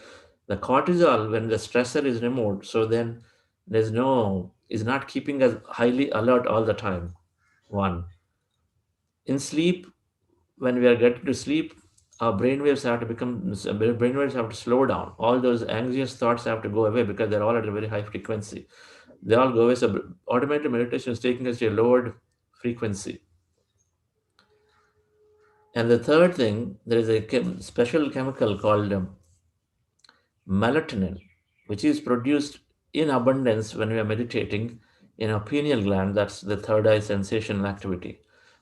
the cortisol, when the stressor is removed, so then there's no, is not keeping us highly alert all the time. One, in sleep, when we are getting to sleep, our brainwaves have to brainwaves have to slow down. All those anxious thoughts have to go away because they're all at a very high frequency. They all go away. So automated meditation is taking us to a lowered frequency. And the third thing, there is a special chemical called melatonin, which is produced in abundance when we are meditating in our pineal gland. That's the third eye sensation activity.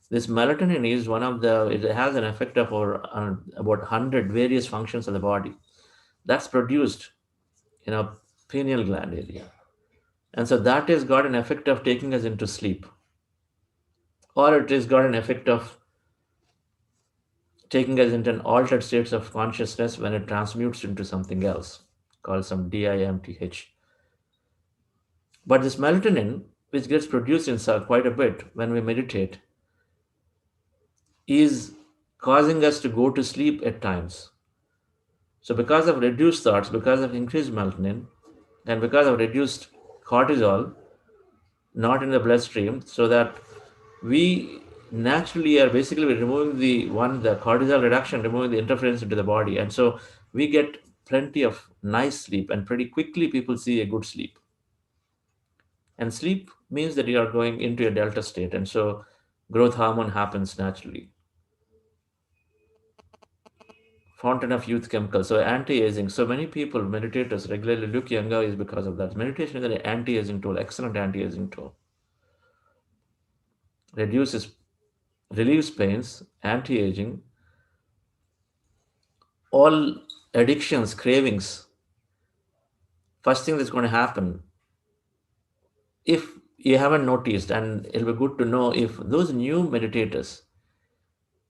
This melatonin is one of the, it has an effect of about 100 various functions of the body. That's produced in our pineal gland area. And so that has got an effect of taking us into sleep, or it has got an effect of taking us into an altered states of consciousness when it transmutes into something else called some DIMTH. But this melatonin, which gets produced in quite a bit when we meditate, is causing us to go to sleep at times. So, because of reduced thoughts, because of increased melatonin, and because of reduced cortisol, not in the bloodstream, so that we naturally are basically removing the cortisol reduction, removing the interference into the body, and so we get plenty of nice sleep, and pretty quickly people see a good sleep. And sleep means that you are going into a delta state, and so growth hormone happens naturally. Fountain of youth chemicals, so anti-aging. So many people, meditators, regularly look younger is because of that. Meditation is an anti-aging tool, excellent anti-aging tool. Reduces, relieves pains, anti-aging, all addictions, cravings. First thing that's going to happen, if you haven't noticed, and it'll be good to know if those new meditators,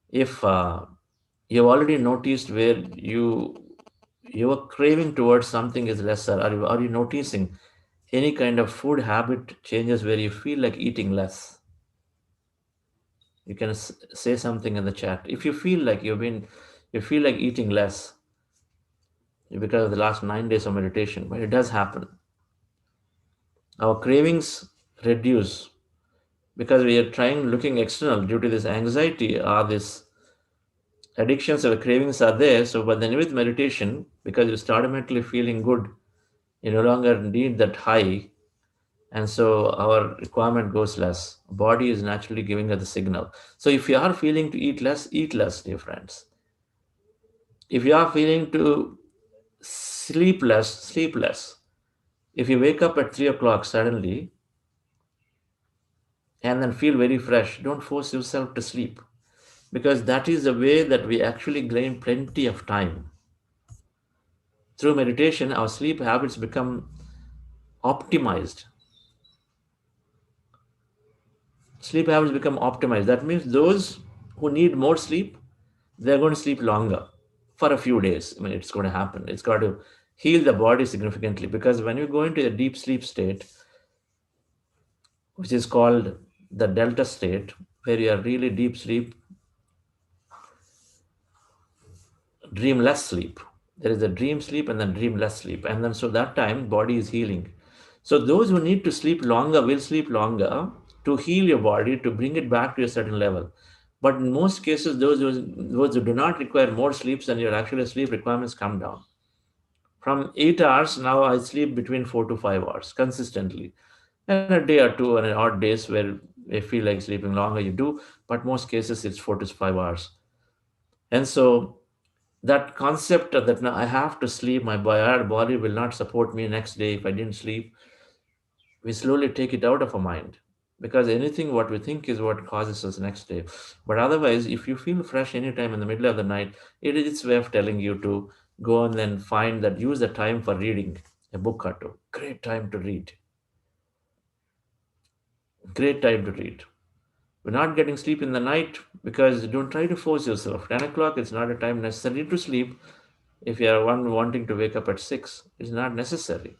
if you've already noticed where your craving towards something is lesser, are you noticing any kind of food habit changes where you feel like eating less? You can say something in the chat if you feel like you feel like eating less because of the last 9 days of meditation. But it does happen. Our cravings reduce because we are trying looking external due to this anxiety or this addictions or cravings are there. So but then with meditation, because you start automatically feeling good, you no longer need that high, and so our requirement goes less. Body is naturally giving us the signal. So if you are feeling to eat less, dear friends. If you are feeling to sleep less, sleep less. If you wake up at 3 o'clock suddenly and then feel very fresh, don't force yourself to sleep, because that is the way that we actually gain plenty of time. Through meditation, our sleep habits become optimized. Sleep habits become optimized. That means those who need more sleep, they're going to sleep longer for a few days. I mean, it's going to happen. It's got to heal the body significantly, because when you go into a deep sleep state, which is called the delta state, where you are really deep sleep, dreamless sleep. There is a dream sleep and then dreamless sleep. And then so that time body is healing. So those who need to sleep longer will sleep longer to heal your body, to bring it back to a certain level. But in most cases, those who do not require more sleeps, then your actual sleep requirements come down. From 8 hours, now I sleep between 4 to 5 hours consistently. And a day or two and odd days where I feel like sleeping longer, you do. But most cases, it's 4 to 5 hours. And so that concept that now I have to sleep, my body will not support me next day if I didn't sleep, we slowly take it out of our mind, because anything what we think is what causes us next day. But otherwise, if you feel fresh anytime in the middle of the night, it is its way of telling you to go and then find that, use the time for reading a book or two. Great time to read. Great time to read. We're not getting sleep in the night, because don't try to force yourself. 10 o'clock is not a time necessary to sleep. If you are one wanting to wake up at 6, it's not necessary.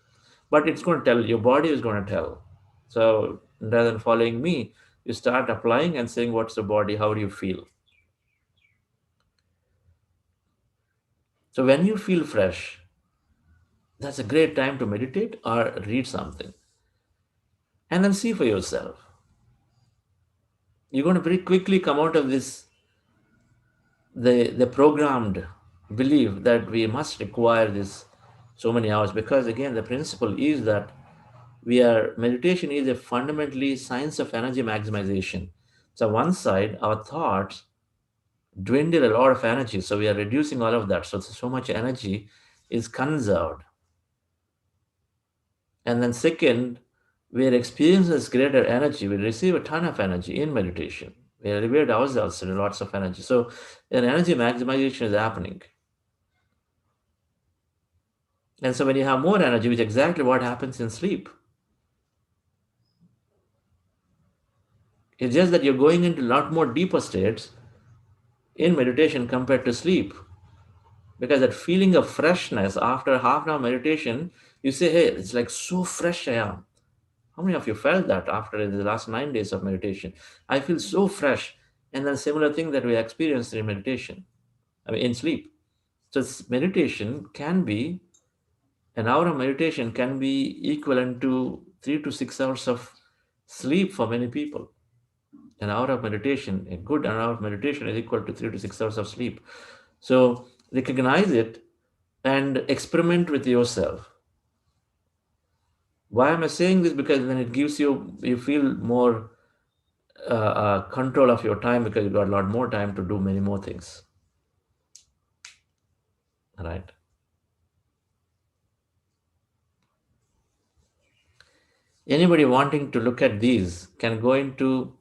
But it's going to tell, your body is going to tell. So rather than following me, you start applying and saying, what's the body? How do you feel? So when you feel fresh, that's a great time to meditate or read something. And then see for yourself. You're going to very quickly come out of this, the programmed belief that we must require this so many hours, because again the principle is that meditation is a fundamentally science of energy maximization. So one side, our thoughts dwindle a lot of energy, so we are reducing all of that, so much energy is conserved. And then second, we are experiencing this greater energy, we receive a ton of energy in meditation, we elevate ourselves in lots of energy, so an energy maximization is happening. And so when you have more energy, which is exactly what happens in sleep, it's just that you're going into a lot more deeper states in meditation compared to sleep. Because that feeling of freshness after half an hour meditation, you say, hey, it's like so fresh I am. How many of you felt that after the last 9 days of meditation? I feel so fresh. And then similar thing that we experienced in meditation, I mean in sleep. So meditation can be, an hour of meditation can be equivalent to 3 to 6 hours of sleep for many people. An hour of meditation, a good hour of meditation is equal to 3 to 6 hours of sleep. So recognize it and experiment with yourself. Why am I saying this? Because then it gives you feel more control of your time, because you got a lot more time to do many more things. Right? Anybody wanting to look at these can go into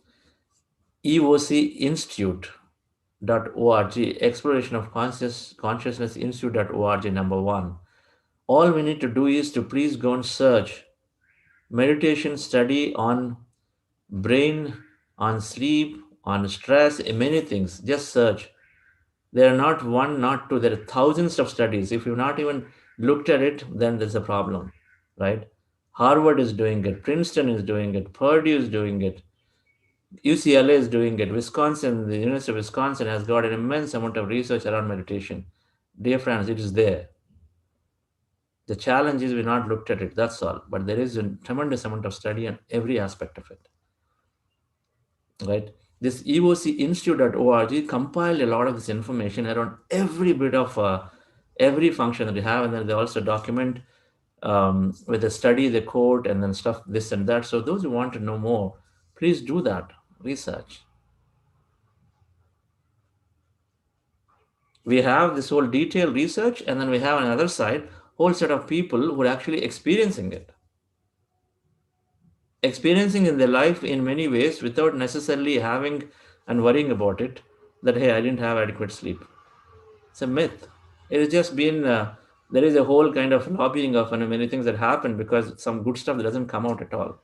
eocinstitute.org, exploration of consciousness institute.org, number one. All we need to do is to please go and search meditation study on brain, on sleep, on stress, many things. Just search. There are not one, not two, there are thousands of studies. If you've not even looked at it, then there's a problem, right? Harvard is doing it, Princeton is doing it, Purdue is doing it, UCLA is doing it, Wisconsin, the University of Wisconsin has got an immense amount of research around meditation. Dear friends, it is there. The challenge is we not looked at it, that's all. But there is a tremendous amount of study on every aspect of it, right? This eocinstitute.org compiled a lot of this information around every bit of every function that we have, and then they also document with the study, the quote, and then stuff, this and that. So those who want to know more, please do that research. We have this whole detailed research, and then we have on the other side whole set of people who are actually experiencing in their life in many ways without necessarily having and worrying about it, that hey, I didn't have adequate sleep. It's a myth. It has just been there is a whole kind of lobbying of many things that happen because some good stuff that doesn't come out at all.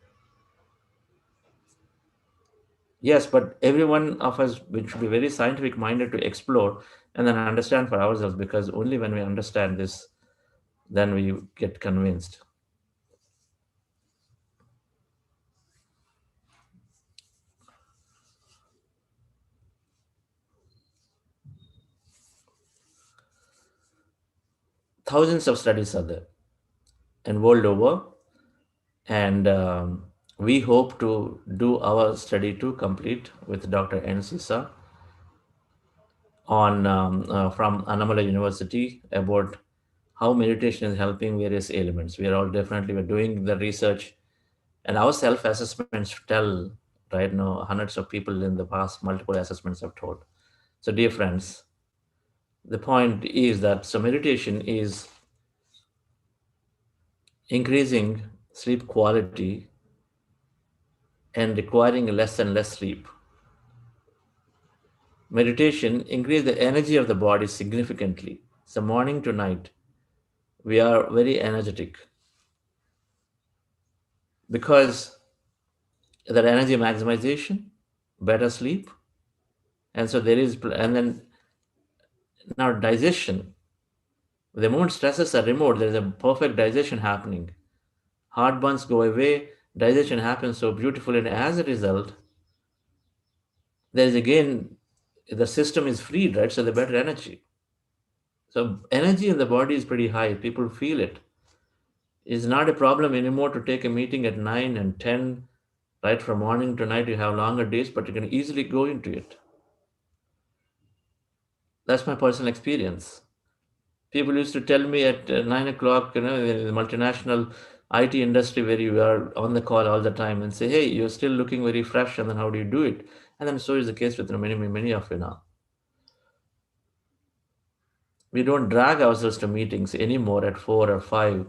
Yes, but every one of us we should be very scientific minded to explore and then understand for ourselves, because only when we understand this, then we get convinced. Thousands of studies are there and world over, and we hope to do our study to complete with Dr. N. Sisa on from Annamala University about how meditation is helping various ailments. We are all definitely we're doing the research, and our self-assessments tell, right now, hundreds of people in the past multiple assessments have told. So, dear friends, the point is that so meditation is increasing sleep quality and requiring less and less sleep. Meditation increases the energy of the body significantly. So morning to night, we are very energetic because that energy maximization, better sleep, and so there is, and then now digestion. The moment stresses are removed, there is a perfect digestion happening. Heartburns go away, digestion happens so beautifully, and as a result, there is again the system is freed, right? So the better energy. So energy in the body is pretty high. People feel it. It's not a problem anymore to take a meeting at 9 and 10, right? From morning to night, you have longer days, but you can easily go into it. That's my personal experience. People used to tell me at 9 o'clock, in the multinational IT industry where you are on the call all the time, and say, hey, you're still looking very fresh, and then how do you do it? And then so is the case with many of you now. We don't drag ourselves to meetings anymore at 4 or 5,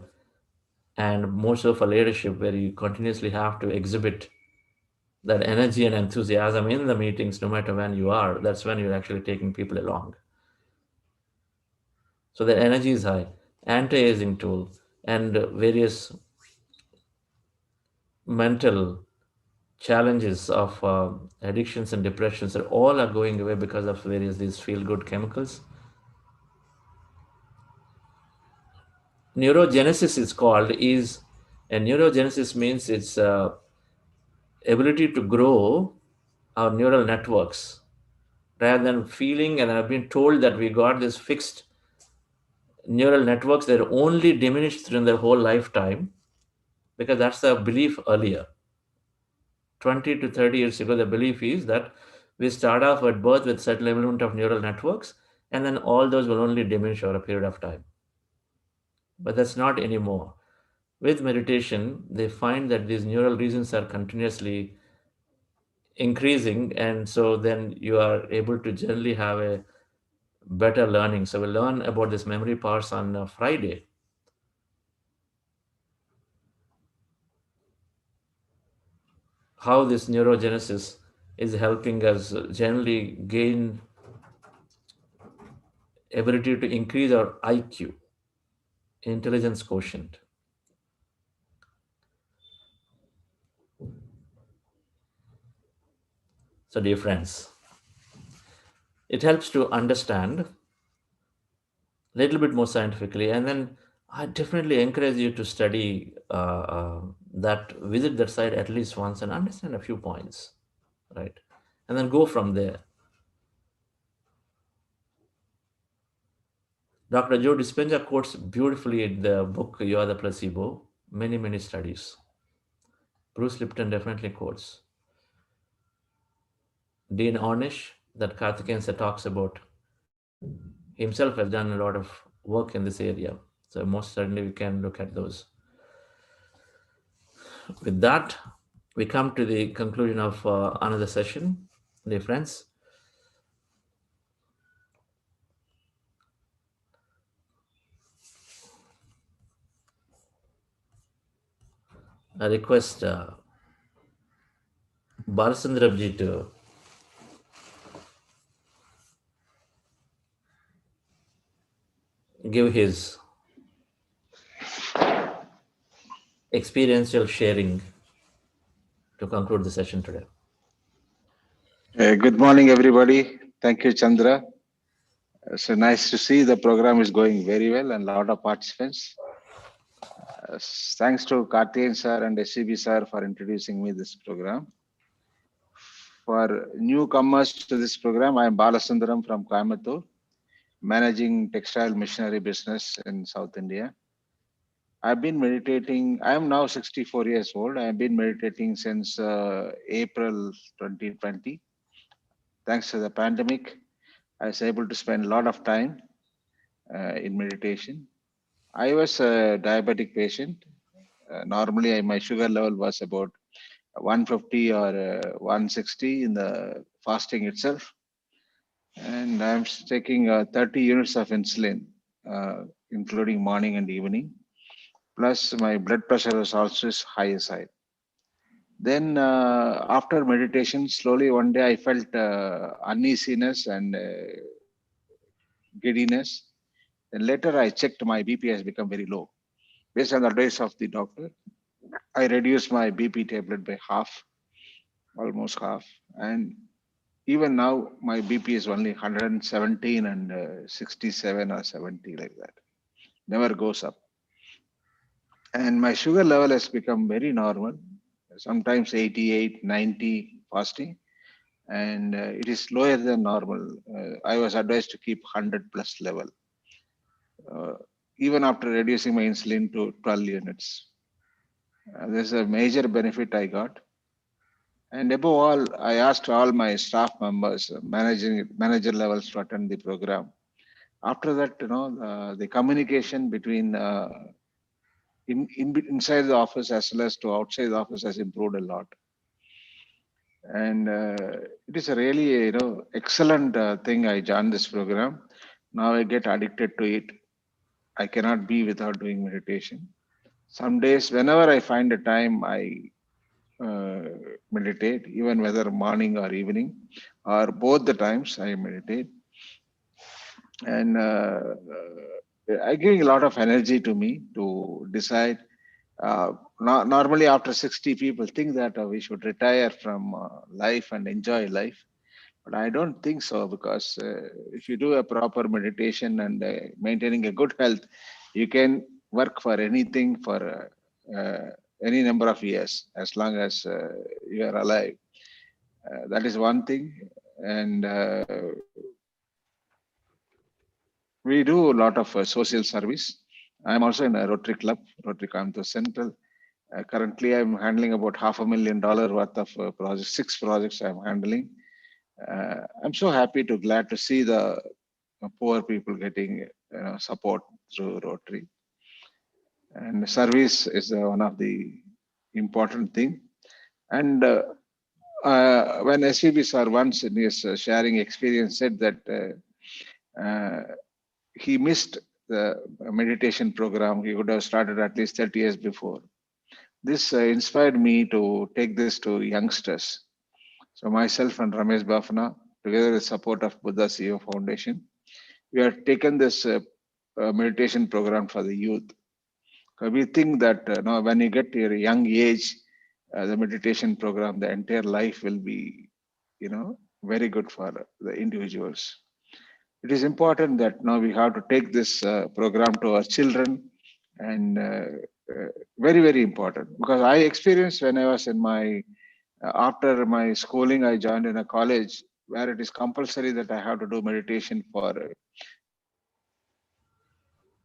and more so for leadership where you continuously have to exhibit that energy and enthusiasm in the meetings no matter when you are. That's when you're actually taking people along. So the energy is high. Anti-aging tool and various mental challenges of addictions and depressions are all are going away because of various these feel-good chemicals. Neurogenesis is called, is, and neurogenesis means it's ability to grow our neural networks rather than feeling, and I've been told that we got this fixed neural networks that are only diminished during their whole lifetime, because that's the belief earlier. 20 to 30 years ago, the belief is that we start off at birth with certain element of neural networks, and then all those will only diminish over a period of time. But that's not anymore. With meditation, they find that these neural regions are continuously increasing, and so then you are able to generally have a better learning. So we'll learn about this memory parts on Friday. How this neurogenesis is helping us generally gain ability to increase our IQ, intelligence quotient. So, dear friends, it helps to understand a little bit more scientifically, and then I definitely encourage you to study visit that site at least once and understand a few points, right? And then go from there. Dr. Joe Dispenza quotes beautifully in the book You Are the Placebo, many, many studies. Bruce Lipton definitely quotes. Dean Ornish, that Karthikeyan talks about, himself has done a lot of work in this area. So most certainly we can look at those. With that, we come to the conclusion of another session, dear friends. I request Balasundaramji to give his experiential sharing to conclude the session today. Good morning, everybody. Thank you, Chandra. So nice to see the program is going very well and a lot of participants. Thanks to Karthikeyan sir and SCB sir for introducing me this program. For newcomers to this program, I am Balasundaram from Coimbatore, managing textile machinery business in South India. I've been meditating. I am now 64 years old. I have been meditating since April 2020. Thanks to the pandemic, I was able to spend a lot of time in meditation. I was a diabetic patient. Normally, my sugar level was about 150 or 160 in the fasting itself. And I'm taking 30 units of insulin, including morning and evening. Plus, my blood pressure was also high side. Then, after meditation, slowly one day I felt uneasiness and giddiness. Then later I checked my BP has become very low. Based on the advice of the doctor, I reduced my BP tablet by half, almost half. And even now, my BP is only 117 and 67 or 70, like that. Never goes up. And my sugar level has become very normal, sometimes 88, 90 fasting. And it is lower than normal. I was advised to keep 100 plus level, even after reducing my insulin to 12 units. There's a major benefit I got. And above all, I asked all my staff members, manager levels to attend the program. After that, the communication between inside the office as well as to outside the office has improved a lot. And it is a really, excellent thing I joined this program. Now I get addicted to it. I cannot be without doing meditation. Some days, whenever I find a time, I meditate, even whether morning or evening, or both the times I meditate. And I giving a lot of energy to me to decide. Normally, after 60, people think that we should retire from life and enjoy life. But I don't think so, because if you do a proper meditation and maintaining a good health, you can work for anything for any number of years, as long as you are alive. That is one thing. And we do a lot of social service. I'm also in a Rotary Club, Rotary Coimbatore Central. Currently, I'm handling about $500,000 worth of projects, 6 projects I'm handling. I'm so happy to glad to see the poor people getting support through Rotary. And service is one of the important thing. And when SVB sir once in his sharing experience said that he missed the meditation program, he would have started at least 30 years before. This inspired me to take this to youngsters. So myself and Ramesh Bafna, together with support of Buddha CEO Foundation, we have taken this meditation program for the youth. We think that when you get to your young age, the meditation program, the entire life will be, very good for the individuals. It is important that now we have to take this program to our children, and very, very important, because I experienced when I was in my after my schooling, I joined in a college where it is compulsory that I have to do meditation for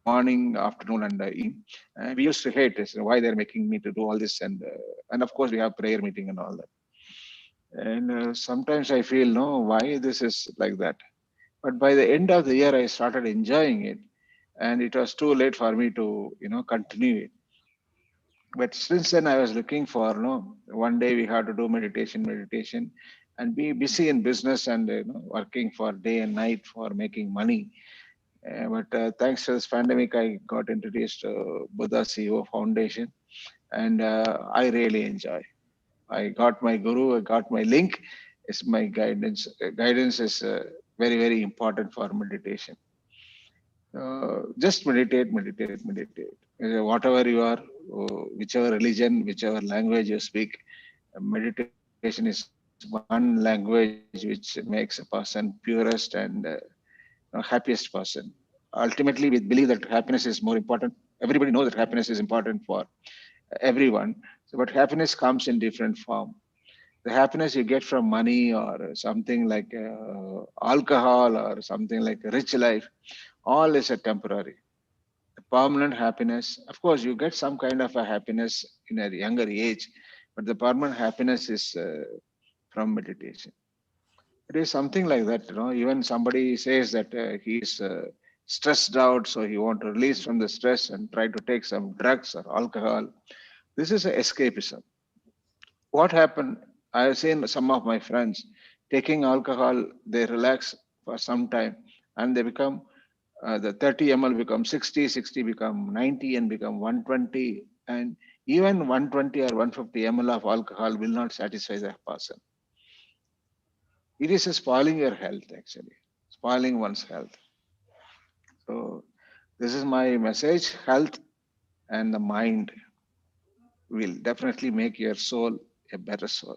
morning, afternoon, and evening. We used to hate this, why they're making me to do all this, and of course we have prayer meeting and all that. And sometimes I feel, no, why this is like that. But by the end of the year, I started enjoying it, and it was too late for me to, continue it. But since then, I was looking for, one day we have to do meditation, and be busy in business and working for day and night for making money. But thanks to this pandemic, I got introduced to Buddha CEO Foundation, and I really enjoy. I got my guru, I got my link. It's my guidance. Guidance is very, very important for meditation. Just meditate. Whatever you are, whichever religion, whichever language you speak, meditation is one language which makes a person purest and happiest person. Ultimately, we believe that happiness is more important. Everybody knows that happiness is important for everyone. So, but happiness comes in different form. The happiness you get from money or something like alcohol or something like a rich life, all is a temporary. The permanent happiness, of course, you get some kind of a happiness in a younger age, but the permanent happiness is from meditation. It is something like that. Even somebody says that he is stressed out, so he want to release from the stress and try to take some drugs or alcohol. This is escapism. What happened? I have seen some of my friends taking alcohol, they relax for some time, and they become the 30 ml become 60, 60 become 90, and become 120. And even 120 or 150 ml of alcohol will not satisfy that person. It is spoiling your health, actually, spoiling one's health. So, this is my message. Health and the mind will definitely make your soul a better soul.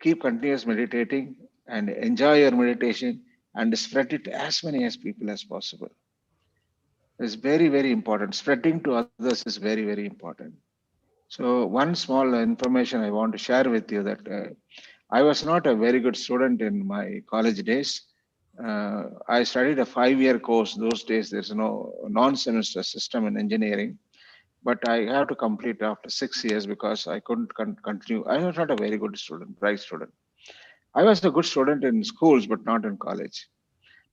Keep continuous meditating and enjoy your meditation and spread it as many as people as possible. It's very, very important. Spreading to others is very, very important. So one small information I want to share with you that I was not a very good student in my college days. I studied a 5-year course. Those days, there's no non-semester system in engineering, but I have to complete after 6 years because I couldn't continue. I was not a very good student, bright student. I was a good student in schools, but not in college.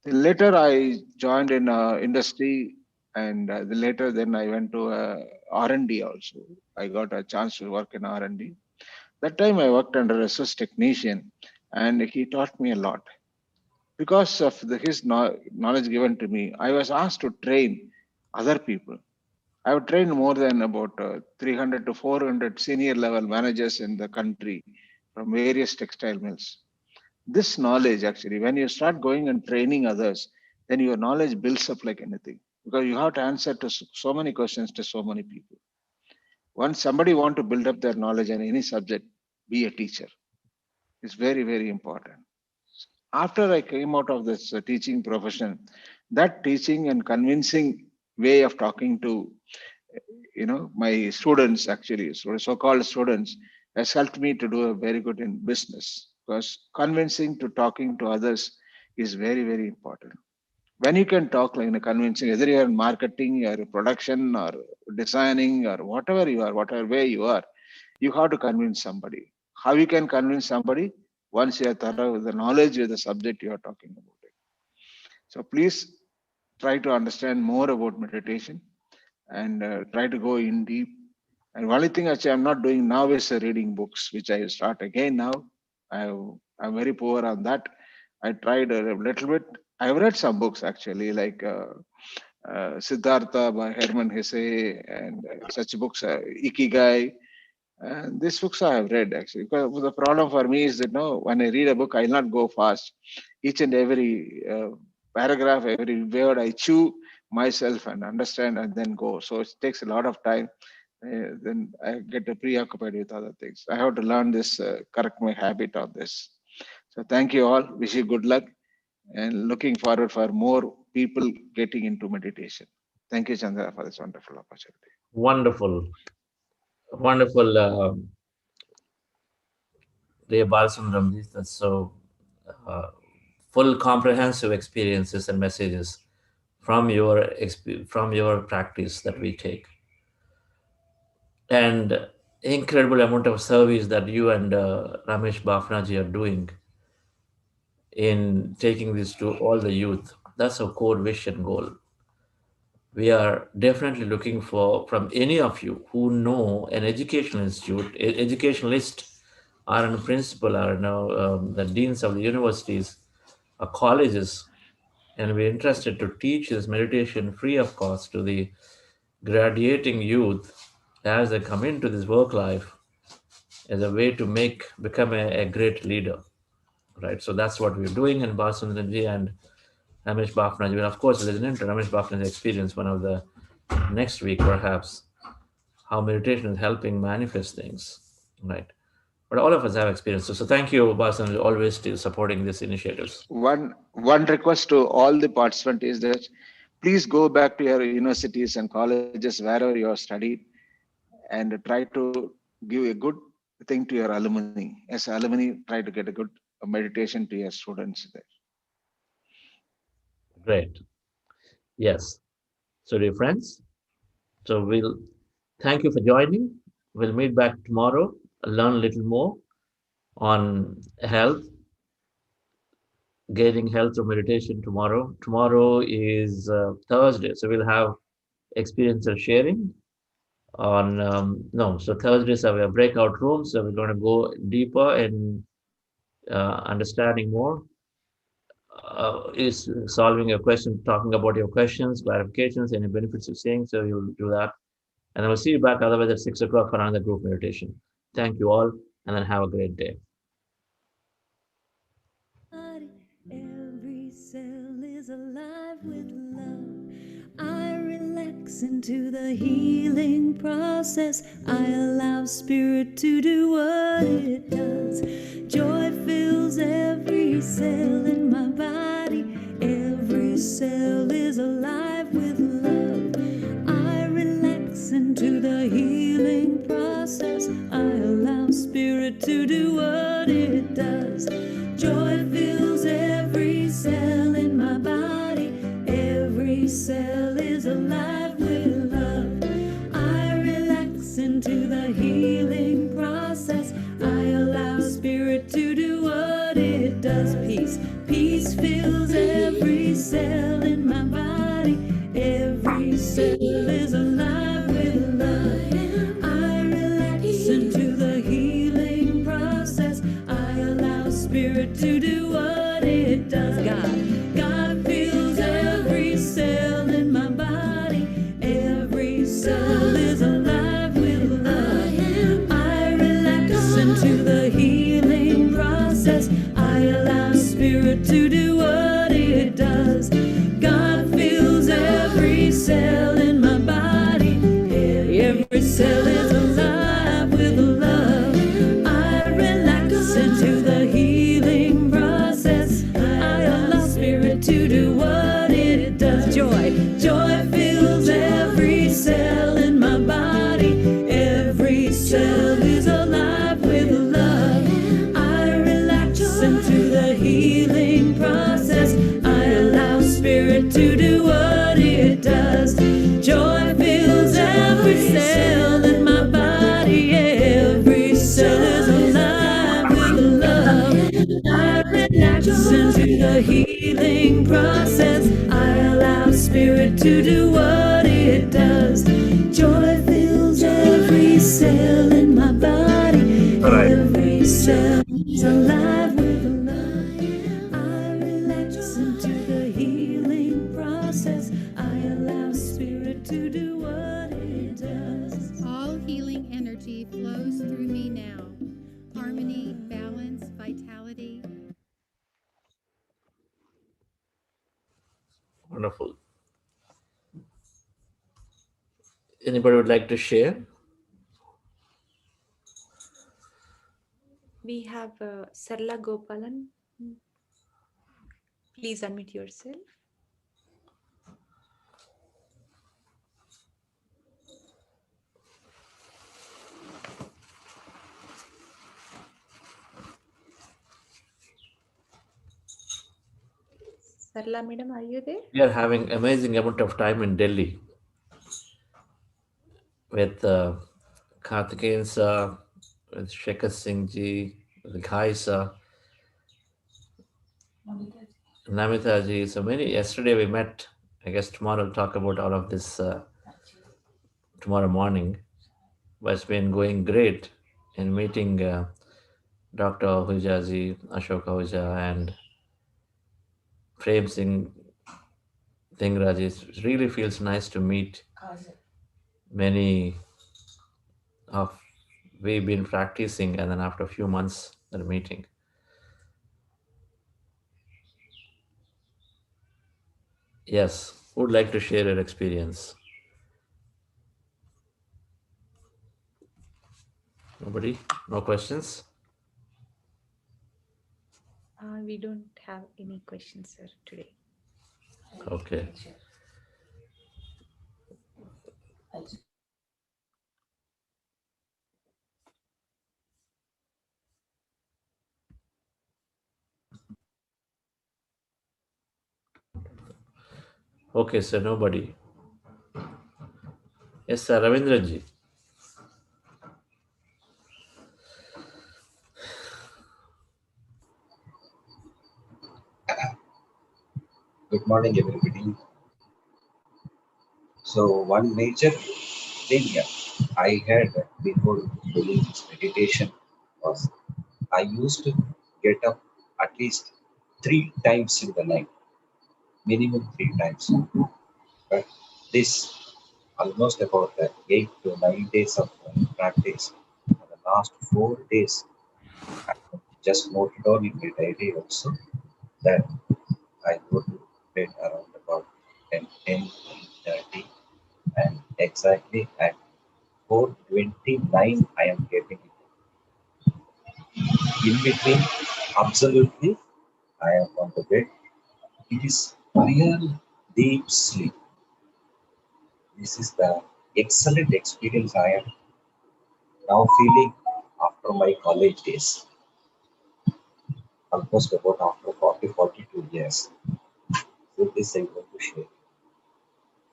Then later, I joined in industry, and later then I went to R&D also. I got a chance to work in R&D. That time I worked under a Swiss technician, and he taught me a lot. Because of his knowledge given to me, I was asked to train other people. I have trained more than about 300 to 400 senior level managers in the country from various textile mills. This knowledge, actually, when you start going and training others, then your knowledge builds up like anything, because you have to answer to so many questions to so many people. Once somebody want to build up their knowledge in any subject, be a teacher. It's very, very important. After I came out of this teaching profession, that teaching and convincing way of talking to my students, actually so-called students, has helped me to do a very good in business, because convincing to talking to others is very, very important. When you can talk like in a convincing, whether you're in marketing or production or designing or whatever you are, whatever way you are, you have to convince somebody. How you can convince somebody? Once you are thorough with the knowledge of the subject you are talking about it. So please try to understand more about meditation and try to go in deep. And only thing actually I'm not doing now is reading books, which I start again now. I'm very poor on that. I tried a little bit. I've read some books actually, like Siddhartha by Herman Hesse and such books, Ikigai. And these books I have read actually. Because the problem for me is that no, when I read a book, I'll not go fast. Each and every paragraph, every word I chew myself and understand and then go. So it takes a lot of time. Then I get preoccupied with other things. I have to learn this, correct my habit on this. So thank you all. Wish you good luck and looking forward for more people getting into meditation. Thank you, Chandra, for this wonderful opportunity. Wonderful, wonderful, Ray Balasundaram. That's so uh, full, comprehensive experiences and messages from from your practice that we take, and incredible amount of service that you and Ramesh Bafnaji are doing in taking this to all the youth. That's our core vision goal. We are definitely looking for from any of you who know an educational institute, educationalist, or a principal, or the deans of the universities or colleges, and we're interested to teach this meditation free of cost to the graduating youth as they come into this work life as a way to become a great leader, right? So that's what we're doing in Basundanji and Ramesh Bafnaji. And of course, there's an Ramesh Bafnaji experience, one of the next week perhaps, how meditation is helping manifest things, right? But all of us have experiences. So thank you, Basan, always still supporting these initiatives. One request to all the participants is that please go back to your universities and colleges wherever you have studied and try to give a good thing to your alumni. As alumni, try to get a good meditation to your students there. Great. Yes. So, dear friends, so we'll thank you for joining. We'll meet back tomorrow, learn a little more on health, gaining health through meditation tomorrow. Tomorrow is Thursday, so we'll have experiential sharing on no. So Thursdays are our breakout rooms, so we're going to go deeper in understanding more. Is solving your question, talking about your questions, clarifications, any benefits you're seeing. So you'll do that. And I will see you back otherwise at 6 o'clock for another group meditation. Thank you all, and then have a great day. Every cell is alive with love. I relax into the healing process. I allow spirit to do what it does. Joy fills every cell in my body. Every cell is alive with love. I relax into the healing process. I allow spirit to do what it does. Joy fills every cell in my body. Every cell is alive with love. I relax into the healing process. I allow spirit to do what it does. Peace fills every cell in my body. Every cell is alive with love. I relax into the healing process. I allow spirit to do what it does. God fills every cell in my body. Every cell is alive with love. I relax into the healing process. I allow spirit to do what it does. God fills every cell in my body. Every cell is alive with love. I relax into the healing process. I allow spirit to do what it does. Joy fills every cell in my body. Every cell is alive with love. I relax into the healing process. I allow spirit the healing process. I allow spirit to do what it does. Joy fills every cell in my body. Every cell is alive with love. I relax into the healing process. I allow spirit to do what it does. All healing energy flows through me now. Harmony, balance, vitality. Wonderful. Anybody would like to share? We have Sarla Gopalan. Please unmute yourself. Sarla madam, are you there? We are having amazing amount of time in Delhi with Karthikeyan sir, with Shekhar Singh ji, with Ghai sir, Namita ji. So many. Yesterday we met. I guess tomorrow we'll talk about all of this tomorrow morning. But it's been going great in meeting Dr. Ahuja ji, Ashok Ahuja, and Prem Singh Dhingra ji. It really feels nice to meet many of we've been practicing, and then after a few months they're meeting. Yes, who would like to share your experience? Nobody? No questions? We don't have any questions, sir, today. Okay. Okay, so nobody. Yes, sir, Ravindra ji. Good morning, everybody. So, one major thing I had before doing this meditation was I used to get up at least 3 times in the night, minimum 3 times. But this almost about 8 to 9 days of practice. For the last 4 days, I just noted down in my diary also that I go to bed around about 10:30, and exactly at 4:29 I am getting it. In between, absolutely, I am on the bed. It is real deep sleep. This is the excellent experience I am now feeling after my college days, almost about after 42 years. So this I want to share.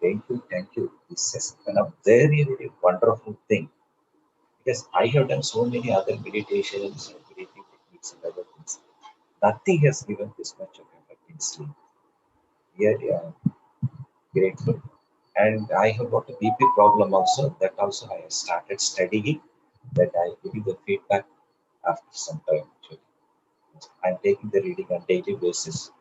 Thank you. This has been a very, very wonderful thing. Because I have done so many other meditations, breathing techniques, and other things. Nothing has given this much of effect in sleep. Really, I am grateful. And I have got a BP problem also. That also I have started studying. That I give you the feedback after some time. Actually. I'm taking the reading on daily basis,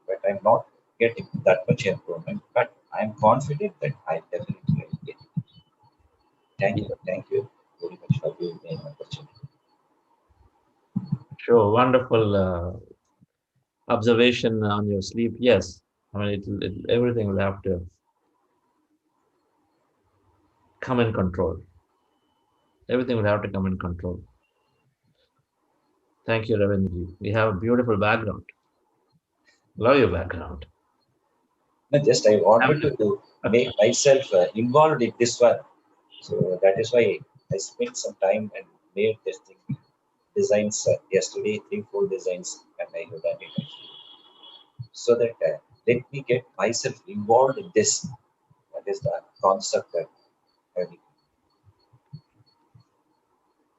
but I'm not getting that much improvement. But I'm confident that I definitely will get it. Thank you very much for giving me an opportunity. Sure, wonderful observation on your sleep. Yes, I mean, everything will have to come in control. Everything will have to come in control. Thank you, Ravindra ji. You have a beautiful background. Love your background. No, just I wanted to make myself involved in this one. So that is why I spent some time and made this thing, designs yesterday, 3, 4 designs, and I have done it actually. So that let me get myself involved in this. That is the concept that I need.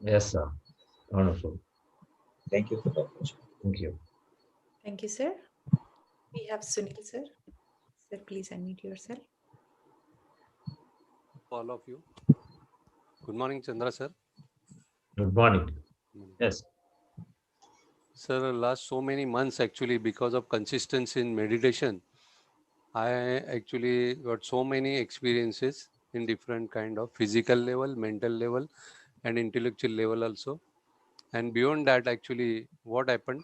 Yes, sir. Wonderful. Thank you for the opportunity. Thank you. Thank you, sir. We have Sunil, sir. Sir, please unmute yourself. All of you. Good morning, Chandra sir. Good morning. Yes. Sir, last so many months actually, because of consistency in meditation, I actually got so many experiences in different kind of physical level, mental level, and intellectual level also. And beyond that, actually, what happened?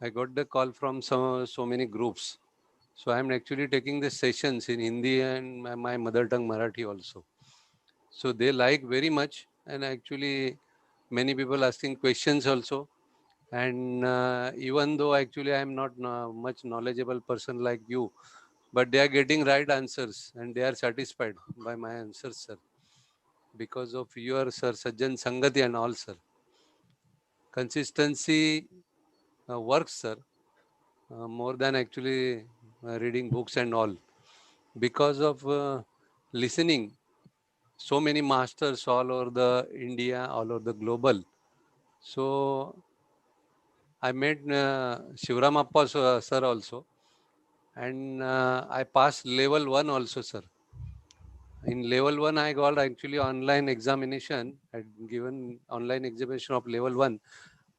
I got the call from so many groups. So I'm actually taking the sessions in Hindi and my mother tongue Marathi also. So they like very much, and actually many people asking questions also. And even though actually I'm not much knowledgeable person like you, but they are getting right answers and they are satisfied by my answers, sir. Because of your, sir, Sajjan Sangati and all, sir. Consistency works, sir, more than actually reading books and all. Because of listening, so many masters all over the India, all over the global. So I met Shivram Appa sir also, and I passed level 1 also, sir. In level 1, I got actually online examination. I had given online examination of level 1.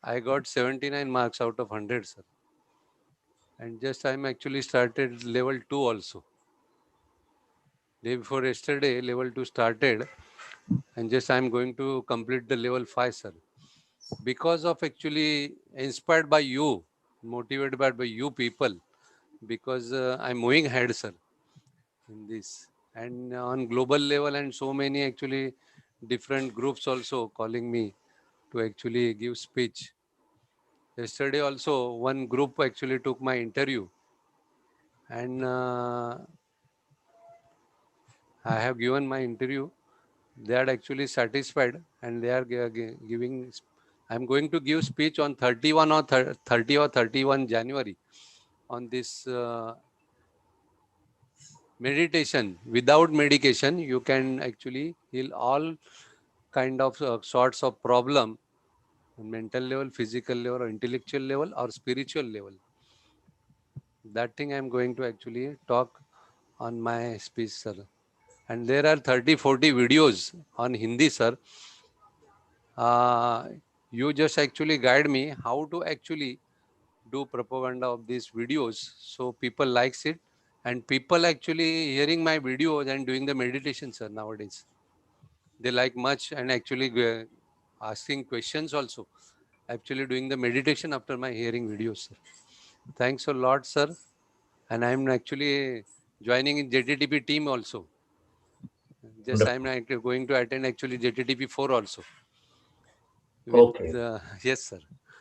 I got 79 marks out of 100, sir. And just I'm actually started level 2 also. Day before yesterday, level 2 started, and just I'm going to complete the level 5, sir. Because of actually inspired by you, motivated by you people, because I'm moving ahead, sir, in this. And on global level, and so many actually different groups also calling me to actually give speech. Yesterday also, one group actually took my interview, and I have given my interview. They are actually satisfied, and they are giving. I'm going to give speech on 31 or 30 or 31 January on this meditation. Without medication, you can actually heal all kind of sorts of problem on mental level, physical level, or intellectual level, or spiritual level. That thing I'm going to actually talk on my speech, sir. And there are 30, 40 videos on Hindi, sir. You just actually guide me how to actually do propaganda of these videos so people likes it, and people actually hearing my videos and doing the meditation, sir. Nowadays they like much, and actually asking questions also, actually doing the meditation after my hearing videos, sir. Thanks a lot, sir. And I'm actually joining in JTTP team also. Just I'm going to attend actually JTTP 4 also with yes, sir.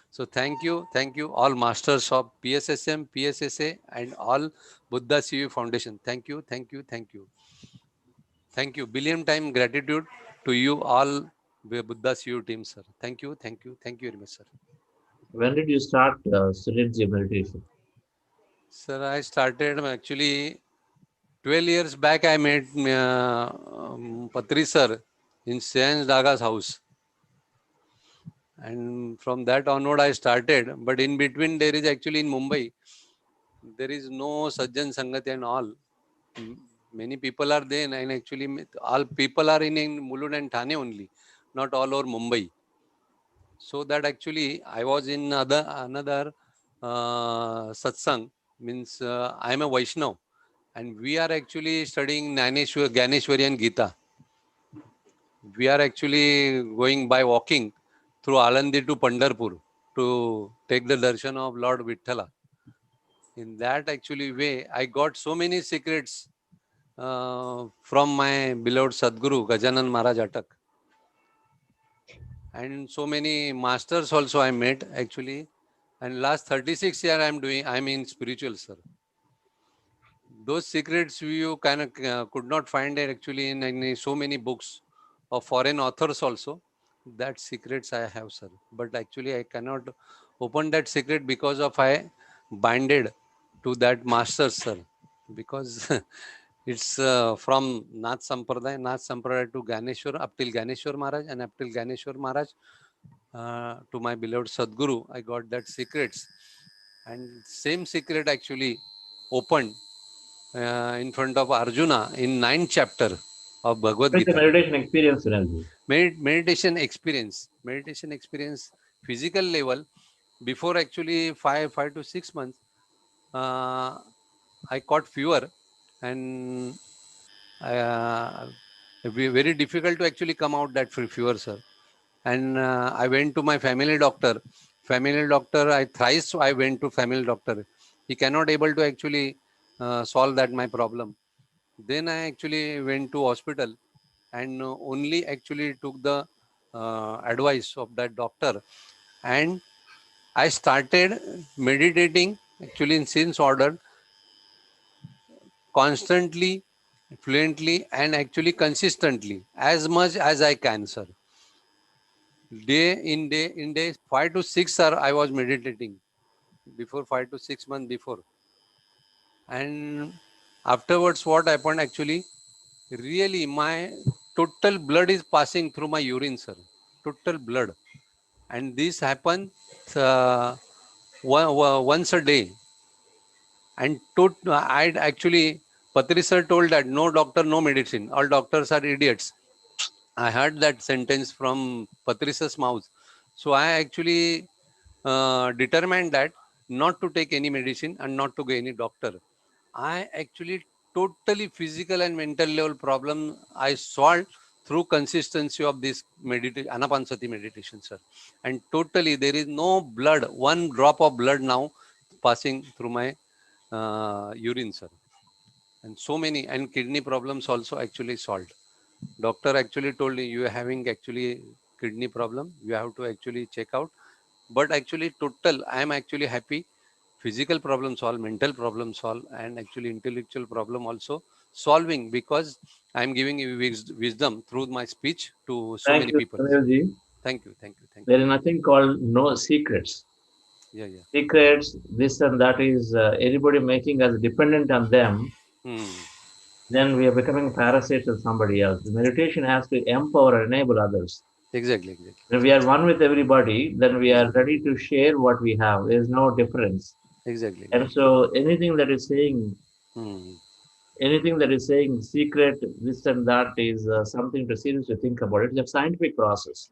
So thank you all masters of PSSM, PSSA, and all Buddha CV Foundation. Thank you. Thank you. Billion time gratitude to you all, Buddha CV team, sir. Thank you very much, sir. When did you start Sunil's meditation? Sir, I started actually 12 years back. I met Patri sir in Sayan's Daga's house. And from that onward, I started. But in between, there is actually in Mumbai, there is no Sajjan Sangati and all. Many people are there, and actually, all people are in Mulund and Thane only, not all over Mumbai. So that actually, I was in another satsang, means I am a Vaishnav, and we are actually studying Ganeshwari and Gita. We are actually going by walking through Alandi to Pandharpur to take the darshan of Lord Vithala. In that actually way, I got so many secrets from my beloved Sadguru, Gajanan Maharaj Atak. And so many masters also I met actually. And last 36 years I'm in spiritual, sir. Those secrets you kind of could not find it actually in so many books of foreign authors also. That secrets I have, sir. But actually I cannot open that secret because of I binded to that master, sir. Because it's from Nath Sampradaya to Ganeshwar, up till Ganeshwar Maharaj, and up till Ganeshwar Maharaj to my beloved Sadguru, I got that secrets. And same secret actually opened in front of Arjuna in 9th chapter of Bhagavad It's a Gita. meditation experience, Sunilji. Meditation experience, physical level. Before actually 5 to 6 months, I caught fever, and very difficult to actually come out that fever, sir. And I went to my family doctor. I went to family doctor. He cannot able to actually solve that my problem. Then I actually went to hospital, and only actually took the advice of that doctor, and I started meditating actually in since order constantly, fluently, and actually consistently as much as I can, sir. Day 5 to 6, sir, I was meditating before 5 to 6 months before. And afterwards, what happened actually? Really, my total blood is passing through my urine, sir. Total blood. And this happens once a day. And I actually, Patri sir told that no doctor, no medicine. All doctors are idiots. I heard that sentence from Patrice's mouth. So I actually determined that not to take any medicine and not to go any doctor. I actually totally physical and mental level problem I solved through consistency of this Anapansati meditation, sir. And totally there is no blood, one drop of blood now passing through my urine, sir. And so many, and kidney problems also actually solved. Doctor actually told me you are having actually kidney problem. You have to actually check out. But actually total, I am actually happy. Physical problem solved, mental problem solved, and actually intellectual problem also solving, because I am giving you wisdom through my speech to so Thank many you, people. Sunilji. Thank you. There is nothing called no secrets. Yeah. Secrets, this and that is anybody making us dependent on them, then we are becoming parasites of somebody else. The meditation has to empower and enable others. Exactly. When we are one with everybody, then we are ready to share what we have. There is no difference. Exactly. And so anything that is saying secret, this and that is something to seriously think about. It's a scientific process.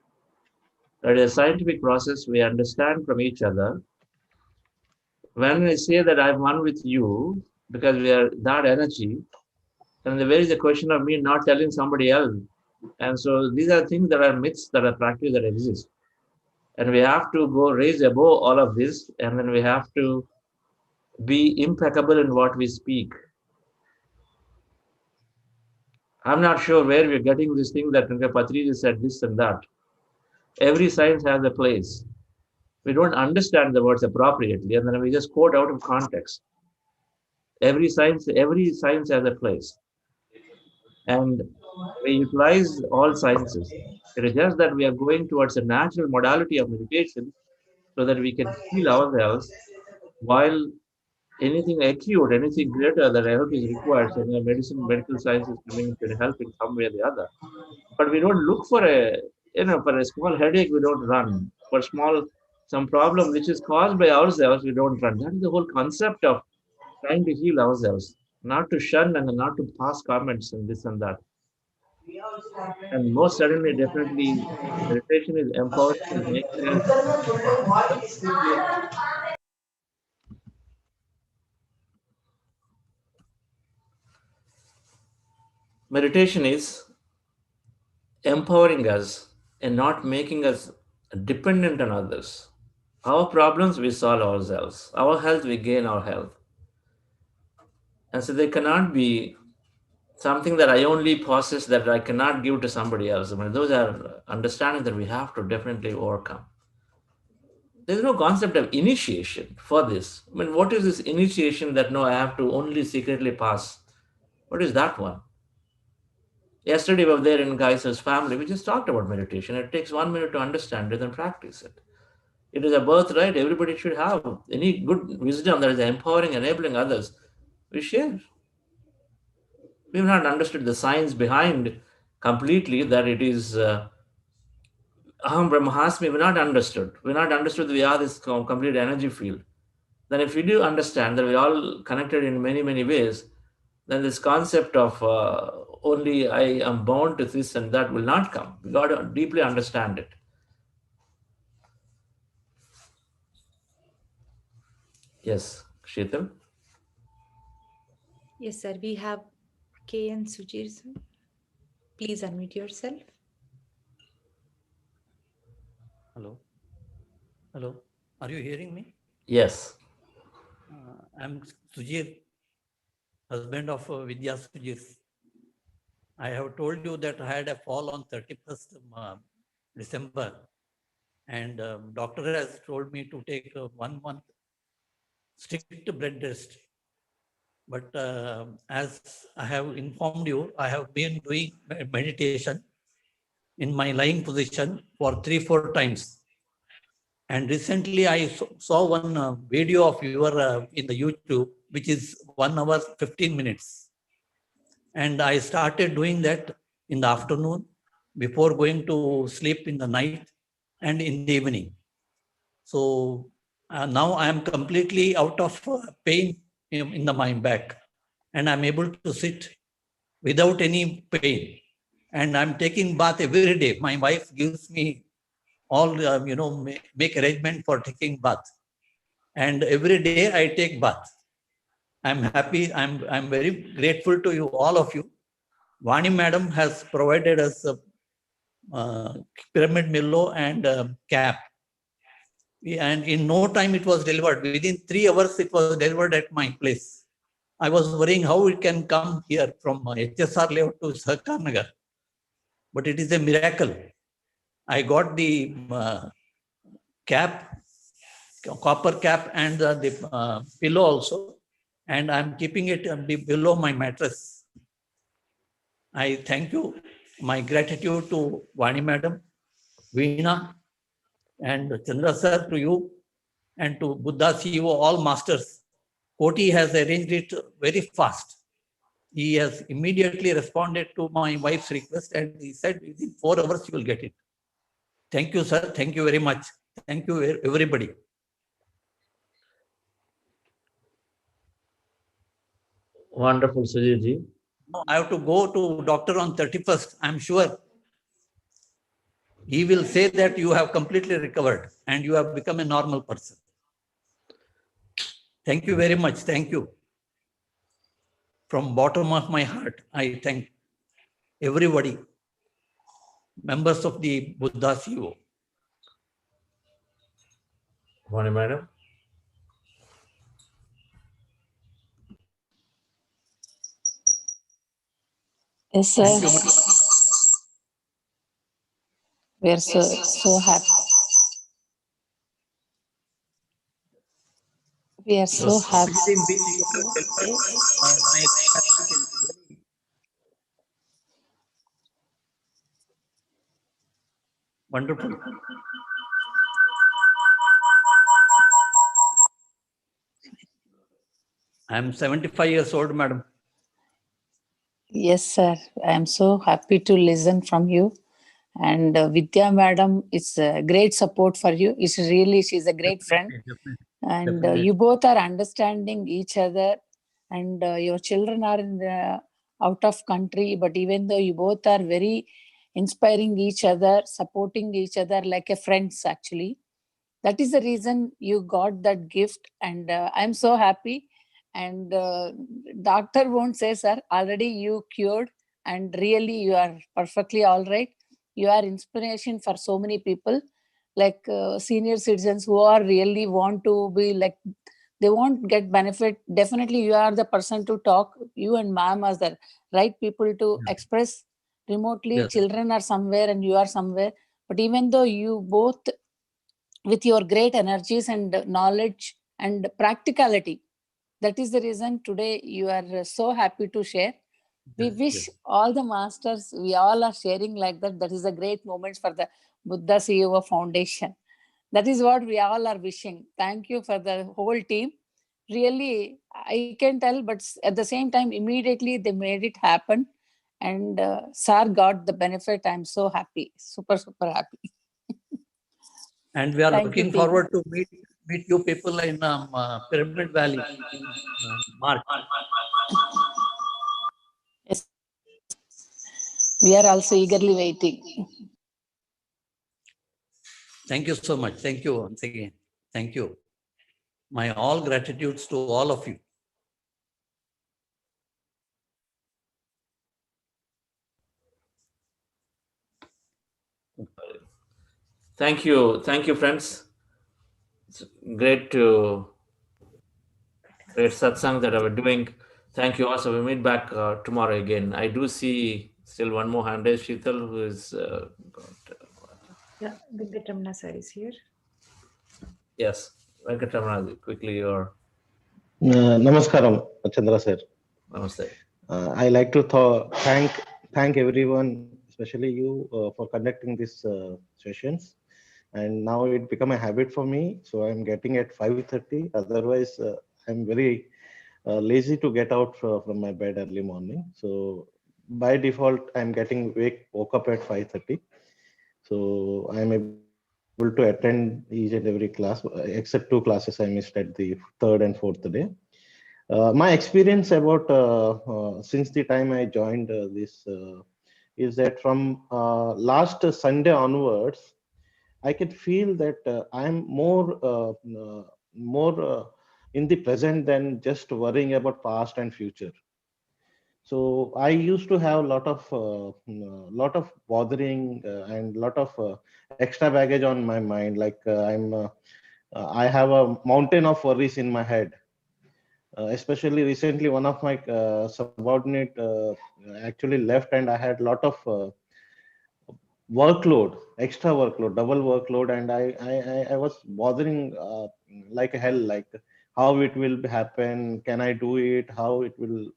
That is a scientific process we understand from each other. When I say that I'm one with you, because we are that energy, then there is a question of me not telling somebody else. And so these are things that are myths that are practices that exist. And we have to go raise above all of this, and then we have to be impeccable in what we speak. I'm not sure where we're getting this thing that Patriji said this and that. Every science has a place. We don't understand the words appropriately, and then we just quote out of context. Every science has a place. And we utilize all sciences. It is just that we are going towards a natural modality of meditation so that we can heal ourselves while anything acute, anything greater that help is required. So medical science is coming to help in some way or the other. But we don't look for for a small headache, we don't run. For some problem which is caused by ourselves, we don't run. That is the whole concept of trying to heal ourselves, not to shun and not to pass comments and this and that. And most certainly, definitely, meditation is empowering and making us. Meditation is empowering us and not making us dependent on others. Our problems we solve ourselves. Our health we gain our health. And so they cannot be something that I only possess that I cannot give to somebody else. I mean, those are understanding that we have to definitely overcome. There's no concept of initiation for this. I mean, what is this initiation that no, I have to only secretly pass? What is that one? Yesterday we were there in Geiser's family. We just talked about meditation. It takes 1 minute to understand it and practice it. It is a birthright. Everybody should have any good wisdom that is empowering, enabling others. We share. We've not understood the science behind completely that it is Aham Brahmasmi. We're not understood. We're not understood that we are this complete energy field. then if we do understand that we're all connected in many, many ways, then this concept of only I am bound to this and that will not come. We got to deeply understand it. Yes, Sheetal? Yes, sir. We have K and Sujir, sir. Please unmute yourself. Hello. Hello. Are you hearing me? Yes. I'm Sujir, husband of Vidya Sujir. I have told you that I had a fall on 31st December, and doctor has told me to take 1 month strict bed rest. But as I have informed you, I have been doing meditation in my lying position for 3-4 times. And recently I saw one video of your in the YouTube, which is 1 hour 15 minutes. And I started doing that in the afternoon before going to sleep in the night and in the evening. So now I am completely out of pain in my back, and I'm able to sit without any pain. And I'm taking bath every day. My wife gives me all, make arrangement for taking bath. And every day I take bath. I'm happy. I'm very grateful to you, all of you. Vani madam has provided us a pyramid millo and cap. And in no time it was delivered. Within 3 hours it was delivered at my place. I was worrying how it can come here from HSR layout to Sarkarnagar. But it is a miracle. I got the cap, copper cap, and the pillow also, and I'm keeping it below my mattress. I thank you. My gratitude to Vani madam, Veena, and Chandra sir, to you, and to Buddha CEO, all masters. Koti has arranged it very fast. He has immediately responded to my wife's request, and he said within 4 hours you will get it. Thank you, sir. Thank you very much. Thank you, everybody. Wonderful, Sujirji. I have to go to doctor on 31st. I'm sure he will say that you have completely recovered and you have become a normal person. Thank you very much. Thank you. From bottom of my heart, I thank everybody, members of the Buddha CEO. Vani madam? Yes, sir. We are so happy. We are so happy. Wonderful. I am 75 years old, madam. Yes, sir. I am so happy to listen from you. And Vidya madam is a great support for you. She's a great friend. And you both are understanding each other. And your children are in the out of country, but even though you both are very inspiring each other, supporting each other like a friends actually. That is the reason you got that gift, and I'm so happy. And doctor won't say, sir, already you cured, and really you are perfectly all right. You are inspiration for so many people, like senior citizens who are really want to be like, they won't get benefit. Definitely you are the person to talk. You and ma'am are the right people to express remotely. Yes. Children are somewhere and you are somewhere, but even though you both, with your great energies and knowledge and practicality, that is the reason today you are so happy to share. We wish all the masters, we all are sharing like that. That is a great moment for the Buddha CEO Foundation. That is what we all are wishing. Thank you for the whole team. Really, I can tell, but at the same time, immediately they made it happen. And Sir got the benefit. I'm so happy, super, super happy. And we are Thank looking you, forward to meet you people in Pyramid Valley in March. Yes. We are also eagerly waiting. Thank you so much. Thank you once again. Thank you. My all gratitudes to all of you. Thank you, friends. It's great satsang that we're doing. Thank you also. We meet back tomorrow again. I do see still one more hand raised, Sheetal, who is Yeah, Venkatamana sir is here. yes, Venkatamana, quickly your Namaskaram, Chandra sir. namaste. I like to thank everyone, especially you, for conducting these sessions. And now it become a habit for me, so I'm getting at 5:30. Otherwise, I'm very lazy to get out from my bed early morning. So by default, I'm getting woke up at 5:30. So I'm able to attend each and every class, except 2 classes I missed at the third and fourth day. My experience about since the time I joined this is that from last Sunday onwards, I can feel that I'm more in the present than just worrying about past and future. So I used to have a lot of bothering and lot of extra baggage on my mind. Like I have a mountain of worries in my head. Especially recently, one of my subordinate actually left, and I had a lot of workload, extra workload, double workload, and I was bothering like hell, like how it will happen, can I do it, how it will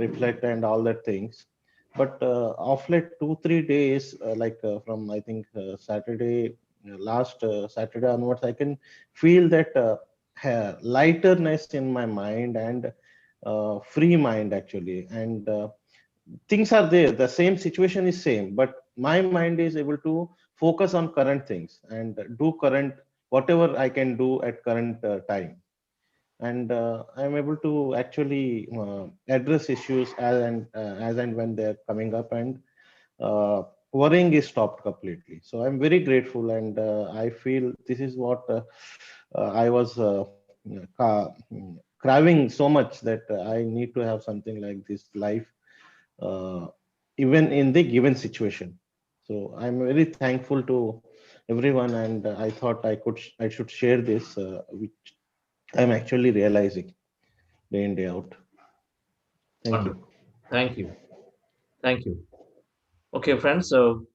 reflect, and all that things. But of late 2-3 days, from I think Saturday, last Saturday onwards, I can feel that lighterness in my mind and free mind actually, and things are there, the same situation is same, but my mind is able to focus on current things and do current whatever I can do at current time. And I'm able to actually address issues as and when they're coming up, and worrying is stopped completely. So I'm very grateful, and I feel this is what I was craving so much, that I need to have something like this life, uh, even in the given situation. So I'm very thankful to everyone, and I thought I should share this, which I'm actually realizing day in day out. Thank Wonderful. you. Thank you. Okay, friends. So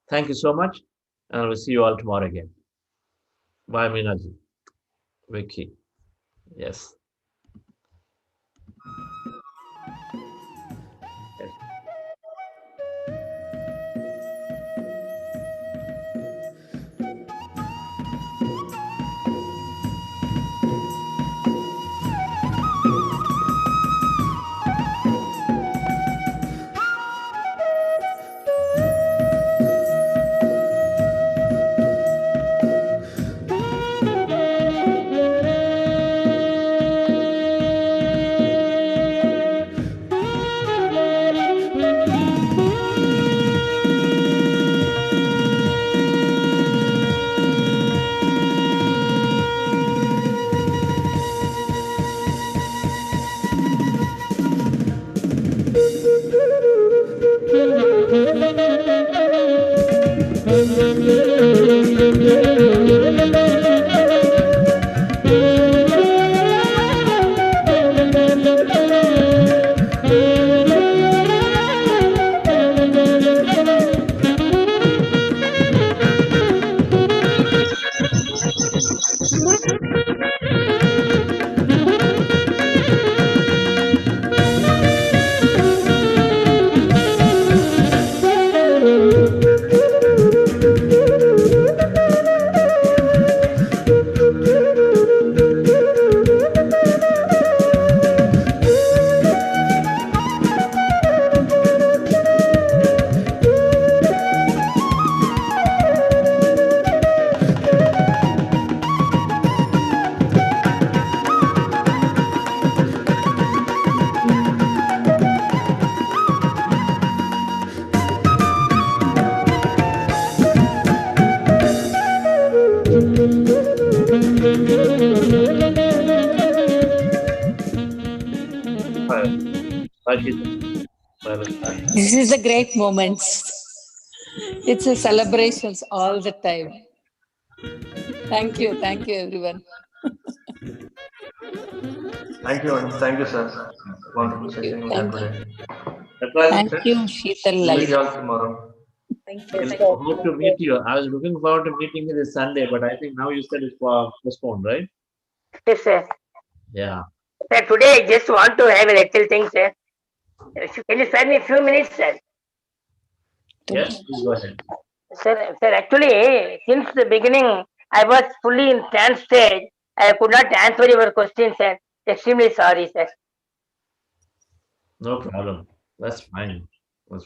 thank you so much, and we'll see you all tomorrow again. Bye, Minaji, Vicky. Yes. This is the great moments. It's a celebrations all the time. Thank you everyone. Thank you, sir. Wonderful session we had today. Thank you, Sheetal. See you all tomorrow. Thank I you. hope to meet you. I was looking forward to meeting you this Sunday, but I think now you said it's postponed, right? Yes, sir. Yeah. Sir, today I just want to have a little thing, sir. Can you spare me a few minutes, sir? Yes, please go ahead. Sir, actually, since the beginning, I was fully in trance state. I could not answer your question, sir. Extremely sorry, sir. No problem. That's fine. That's